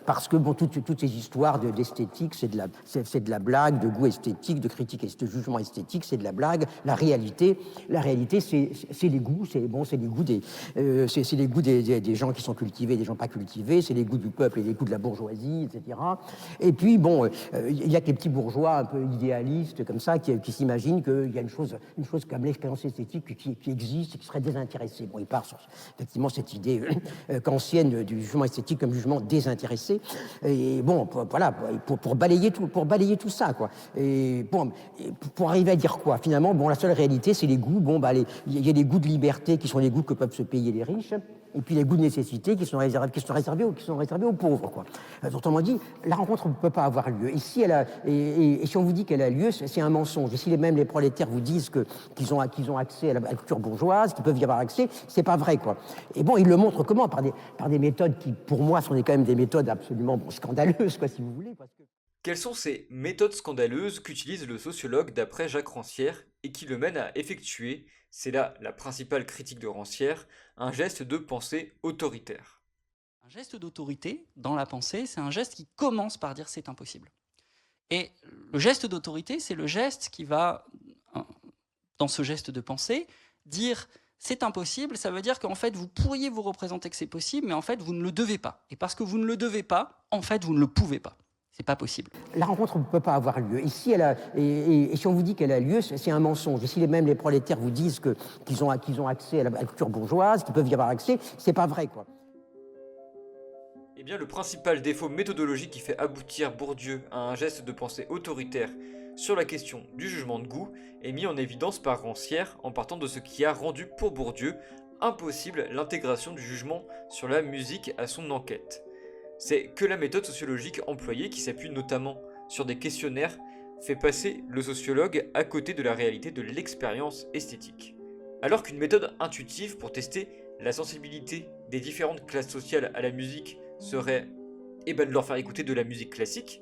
parce que bon, toutes ces histoires d'esthétique, c'est de la blague, de goût esthétique, de critique et de jugement esthétique, c'est de la blague. La réalité, c'est les goûts, c'est les goûts des gens qui sont cultivés, des gens pas cultivés, c'est les goûts du peuple et les goûts de la bourgeoisie, etc. Et puis bon, il y a que les petits bourgeois un peu idéalistes comme ça qui s'imaginent qu'il y a une chose comme l'expérience esthétique qui existe et qui serait désintéressée. Bon, il part sur effectivement cette idée kantienne du jugement esthétique comme jugement désintéressé. Et bon, voilà, pour balayer tout ça, quoi. Et bon, pour arriver à dire quoi finalement, bon, la seule réalité, c'est les goûts. Bon, il y a les goûts de liberté qui sont les goûts que peuvent se payer les riches, et puis les goûts de nécessité qui sont réservés aux pauvres, quoi. Autrement dit, la rencontre ne peut pas avoir lieu. Et si on vous dit qu'elle a lieu, c'est un mensonge. Et si même les prolétaires vous disent qu'ils ont accès à la culture bourgeoise, qu'ils peuvent y avoir accès, c'est pas vrai, quoi. Et bon, ils le montrent comment? Par des méthodes qui, pour moi, sont quand même des méthodes absolument scandaleuses, quoi, si vous voulez. Parce que... Quelles sont ces méthodes scandaleuses qu'utilise le sociologue d'après Jacques Rancière et qui le mènent à effectuer, c'est là la principale critique de Rancière, un geste de pensée autoritaire? Un geste d'autorité dans la pensée, c'est un geste qui commence par dire c'est impossible. Et le geste d'autorité, c'est le geste qui va, dans ce geste de pensée, dire c'est impossible, ça veut dire qu'en fait vous pourriez vous représenter que c'est possible, mais en fait vous ne le devez pas. Et parce que vous ne le devez pas, en fait vous ne le pouvez pas. C'est pas possible. La rencontre ne peut pas avoir lieu. Et si, et si on vous dit qu'elle a lieu, c'est un mensonge. Et si même les prolétaires vous disent qu'ils ont accès à la culture bourgeoise, qu'ils peuvent y avoir accès, c'est pas vrai, quoi. Eh bien, le principal défaut méthodologique qui fait aboutir Bourdieu à un geste de pensée autoritaire sur la question du jugement de goût est mis en évidence par Rancière en partant de ce qui a rendu pour Bourdieu impossible l'intégration du jugement sur la musique à son enquête. C'est que la méthode sociologique employée, qui s'appuie notamment sur des questionnaires, fait passer le sociologue à côté de la réalité de l'expérience esthétique. Alors qu'une méthode intuitive pour tester la sensibilité des différentes classes sociales à la musique serait de leur faire écouter de la musique classique,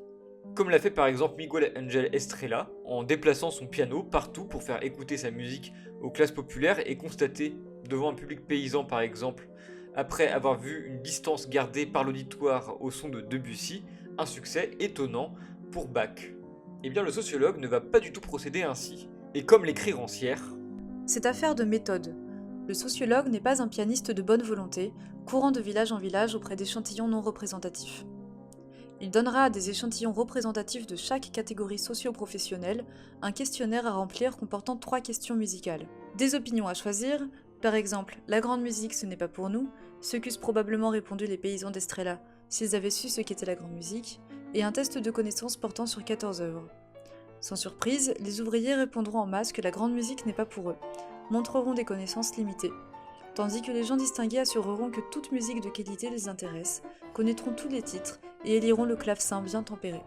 comme l'a fait par exemple Miguel Ángel Estrella en déplaçant son piano partout pour faire écouter sa musique aux classes populaires et constater devant un public paysan par exemple, après avoir vu une distance gardée par l'auditoire au son de Debussy, un succès étonnant pour Bach. Eh bien le sociologue ne va pas du tout procéder ainsi, et comme l'écrit Rancière, c'est affaire de méthode. Le sociologue n'est pas un pianiste de bonne volonté, courant de village en village auprès d'échantillons non représentatifs. Il donnera à des échantillons représentatifs de chaque catégorie socio-professionnelle un questionnaire à remplir comportant 3 questions musicales. Des opinions à choisir, par exemple, la grande musique ce n'est pas pour nous, ce qu'eussent probablement répondu les paysans d'Estrella s'ils avaient su ce qu'était la grande musique, et un test de connaissances portant sur 14 œuvres. Sans surprise, les ouvriers répondront en masse que la grande musique n'est pas pour eux, montreront des connaissances limitées, tandis que les gens distingués assureront que toute musique de qualité les intéresse, connaîtront tous les titres et éliront le clavecin bien tempéré.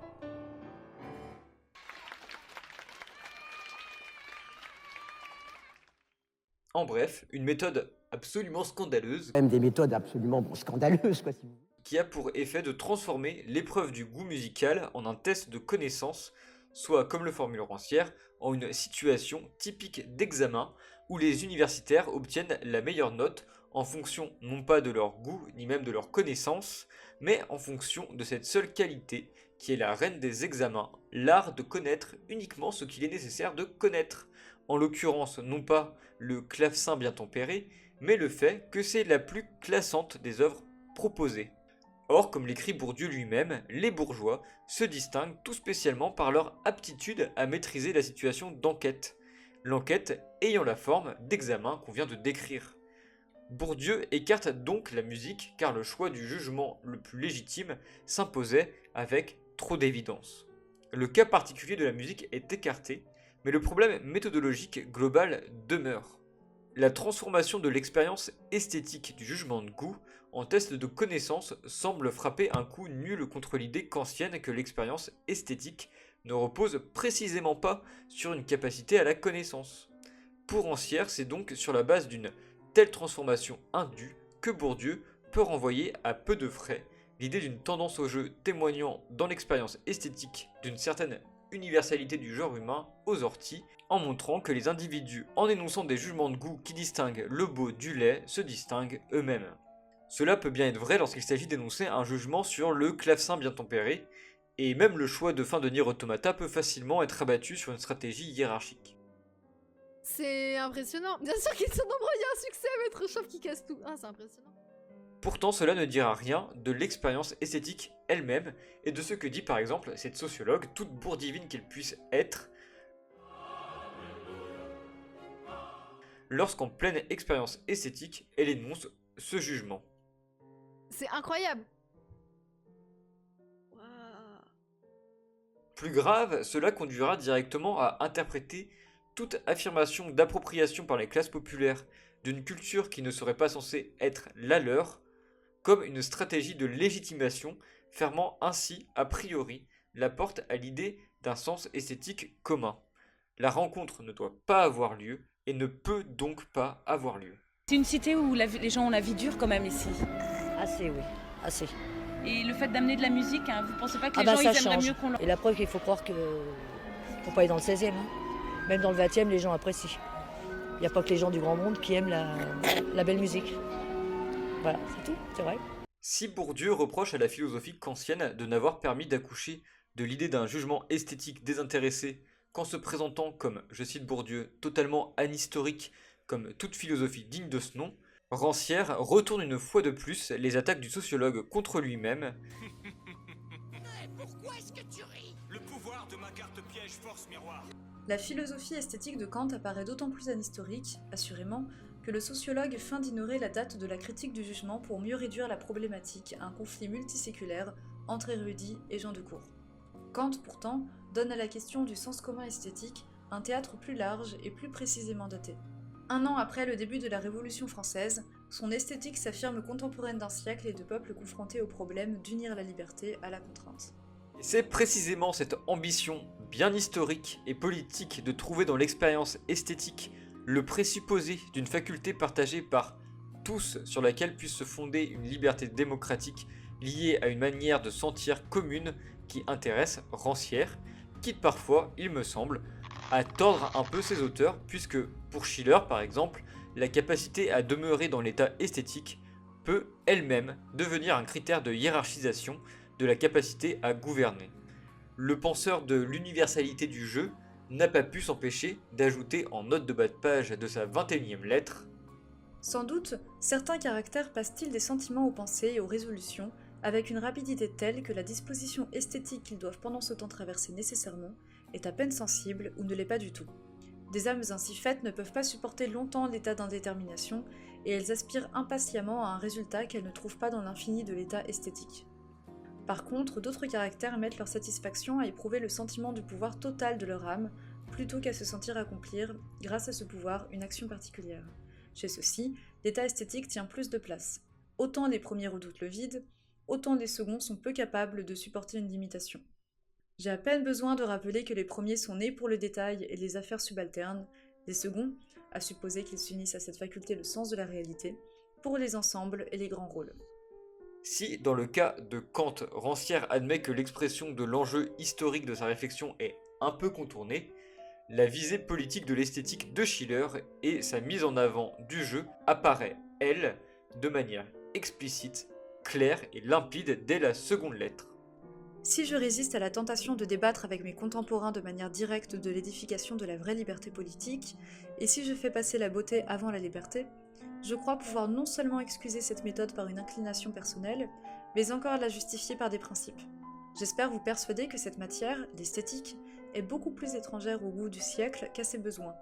en bref, une méthode absolument scandaleuse, Même des méthodes absolument scandaleuses, quoi, si vous voulez. qui a pour effet de transformer l'épreuve du goût musical en un test de connaissance, soit, comme le formule Rancière, en une situation typique d'examen où les universitaires obtiennent la meilleure note en fonction non pas de leur goût ni même de leur connaissance, mais en fonction de cette seule qualité qui est la reine des examens, l'art de connaître uniquement ce qu'il est nécessaire de connaître. En l'occurrence, non pas le clavecin bien tempéré, mais le fait que c'est la plus classante des œuvres proposées. Or, comme l'écrit Bourdieu lui-même, les bourgeois se distinguent tout spécialement par leur aptitude à maîtriser la situation d'enquête, l'enquête ayant la forme d'examen qu'on vient de décrire. Bourdieu écarte donc la musique car le choix du jugement le plus légitime s'imposait avec trop d'évidence. Le cas particulier de la musique est écarté, mais le problème méthodologique global demeure. La transformation de l'expérience esthétique du jugement de goût en test de connaissance semble frapper un coup nul contre l'idée kantienne que l'expérience esthétique ne repose précisément pas sur une capacité à la connaissance. Pour Rancière, c'est donc sur la base d'une telle transformation indue que Bourdieu peut renvoyer à peu de frais l'idée d'une tendance au jeu témoignant dans l'expérience esthétique d'une certaine universalité du genre humain aux orties, en montrant que les individus, en énonçant des jugements de goût qui distinguent le beau du laid, se distinguent eux-mêmes. Cela peut bien être vrai lorsqu'il s'agit d'énoncer un jugement sur le clavecin bien tempéré, et même le choix de fin de Nier Automata peut facilement être abattu sur une stratégie hiérarchique. C'est impressionnant. Bien sûr qu'ils sont nombreux, il y a un succès, Maître Chauve qui casse tout. Ah, c'est impressionnant. Pourtant, cela ne dira rien de l'expérience esthétique elle-même et de ce que dit par exemple cette sociologue, toute bourdivine qu'elle puisse être, lorsqu'en pleine expérience esthétique, elle énonce ce jugement. C'est incroyable. Plus grave, cela conduira directement à interpréter toute affirmation d'appropriation par les classes populaires d'une culture qui ne serait pas censée être la leur, comme une stratégie de légitimation, fermant ainsi, a priori, la porte à l'idée d'un sens esthétique commun. La rencontre ne doit pas avoir lieu et ne peut donc pas avoir lieu. C'est une cité où les gens ont la vie dure quand même ici. Assez, oui, assez. Et le fait d'amener de la musique, hein, vous pensez pas que les gens ça ils aimeraient change. mieux qu'on leur... Et la preuve qu'il faut croire que... faut pas aller dans le 16e. Hein. Même dans le 20e, les gens apprécient. Il n'y a pas que les gens du grand monde qui aiment la belle musique. Voilà, c'est tout, c'est vrai. Si Bourdieu reproche à la philosophie kantienne de n'avoir permis d'accoucher de l'idée d'un jugement esthétique désintéressé qu'en se présentant comme, je cite Bourdieu, totalement anhistorique, comme toute philosophie digne de ce nom, Rancière retourne une fois de plus les attaques du sociologue contre lui-même. Mais pourquoi est-ce que La philosophie esthétique de Kant apparaît d'autant plus anhistorique, assurément, que le sociologue feint d'ignorer la date de la critique du jugement pour mieux réduire la problématique à un conflit multiséculaire entre érudits et gens de cour. Kant, pourtant, donne à la question du sens commun esthétique un théâtre plus large et plus précisément daté. 1 an après le début de la Révolution française, son esthétique s'affirme contemporaine d'un siècle et de peuples confrontés au problème d'unir la liberté à la contrainte. Et c'est précisément cette ambition bien historique et politique de trouver dans l'expérience esthétique le présupposé d'une faculté partagée par tous sur laquelle puisse se fonder une liberté démocratique liée à une manière de sentir commune qui intéresse Rancière, quitte parfois, il me semble, à tordre un peu ses auteurs, puisque pour Schiller par exemple, la capacité à demeurer dans l'état esthétique peut elle-même devenir un critère de hiérarchisation de la capacité à gouverner. Le penseur de l'universalité du jeu n'a pas pu s'empêcher d'ajouter en note de bas de page de sa 21e lettre: Sans doute, certains caractères passent-ils des sentiments aux pensées et aux résolutions avec une rapidité telle que la disposition esthétique qu'ils doivent pendant ce temps traverser nécessairement est à peine sensible ou ne l'est pas du tout. Des âmes ainsi faites ne peuvent pas supporter longtemps l'état d'indétermination et elles aspirent impatiemment à un résultat qu'elles ne trouvent pas dans l'infini de l'état esthétique. Par contre, d'autres caractères mettent leur satisfaction à éprouver le sentiment du pouvoir total de leur âme, plutôt qu'à se sentir accomplir, grâce à ce pouvoir, une action particulière. Chez ceux-ci, l'état esthétique tient plus de place. Autant les premiers redoutent le vide, autant les seconds sont peu capables de supporter une limitation. J'ai à peine besoin de rappeler que les premiers sont nés pour le détail et les affaires subalternes, les seconds, à supposer qu'ils s'unissent à cette faculté le sens de la réalité, pour les ensembles et les grands rôles. Si, dans le cas de Kant, Rancière admet que l'expression de l'enjeu historique de sa réflexion est un peu contournée, la visée politique de l'esthétique de Schiller et sa mise en avant du jeu apparaît, elle, de manière explicite, claire et limpide dès la seconde lettre. Si je résiste à la tentation de débattre avec mes contemporains de manière directe de l'édification de la vraie liberté politique, et si je fais passer la beauté avant la liberté, je crois pouvoir non seulement excuser cette méthode par une inclination personnelle, mais encore la justifier par des principes. J'espère vous persuader que cette matière, l'esthétique, est beaucoup plus étrangère au goût du siècle qu'à ses besoins,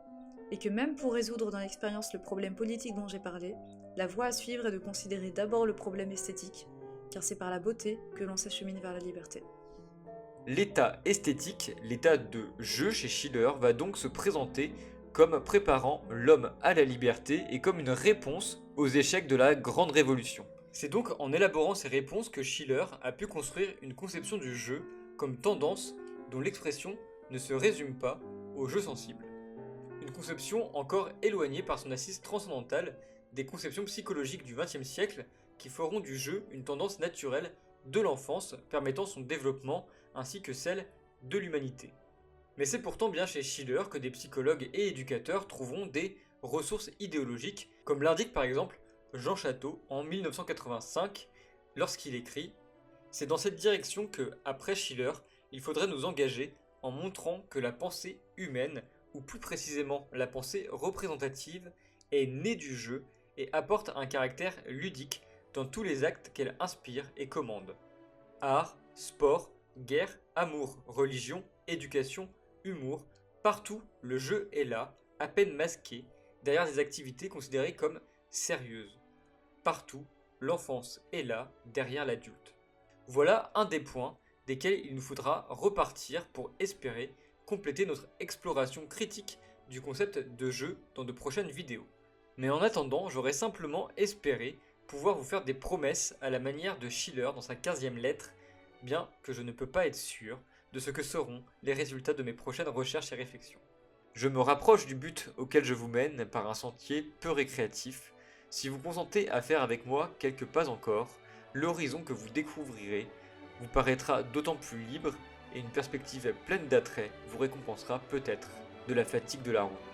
et que même pour résoudre dans l'expérience le problème politique dont j'ai parlé, la voie à suivre est de considérer d'abord le problème esthétique, car c'est par la beauté que l'on s'achemine vers la liberté. L'état esthétique, l'état de jeu chez Schiller, va donc se présenter comme préparant l'homme à la liberté et comme une réponse aux échecs de la Grande Révolution. C'est donc en élaborant ces réponses que Schiller a pu construire une conception du jeu comme tendance dont l'expression ne se résume pas au jeu sensible. Une conception encore éloignée par son assise transcendantale des conceptions psychologiques du XXe siècle qui feront du jeu une tendance naturelle de l'enfance permettant son développement ainsi que celle de l'humanité. Mais c'est pourtant bien chez Schiller que des psychologues et éducateurs trouveront des ressources idéologiques, comme l'indique par exemple Jean Chatto en 1985 lorsqu'il écrit « C'est dans cette direction que, après Schiller, il faudrait nous engager en montrant que la pensée humaine, ou plus précisément la pensée représentative, est née du jeu et apporte un caractère ludique dans tous les actes qu'elle inspire et commande. Art, sport, guerre, amour, religion, éducation, humour, partout le jeu est là, à peine masqué, derrière des activités considérées comme sérieuses. Partout, l'enfance est là, derrière l'adulte. » Voilà un des points desquels il nous faudra repartir pour espérer compléter notre exploration critique du concept de jeu dans de prochaines vidéos. Mais en attendant, j'aurais simplement espéré pouvoir vous faire des promesses à la manière de Schiller dans sa 15e lettre, bien que je ne peux pas être sûr de ce que seront les résultats de mes prochaines recherches et réflexions. Je me rapproche du but auquel je vous mène par un sentier peu récréatif. Si vous consentez à faire avec moi quelques pas encore, l'horizon que vous découvrirez vous paraîtra d'autant plus libre et une perspective pleine d'attrait vous récompensera peut-être de la fatigue de la route.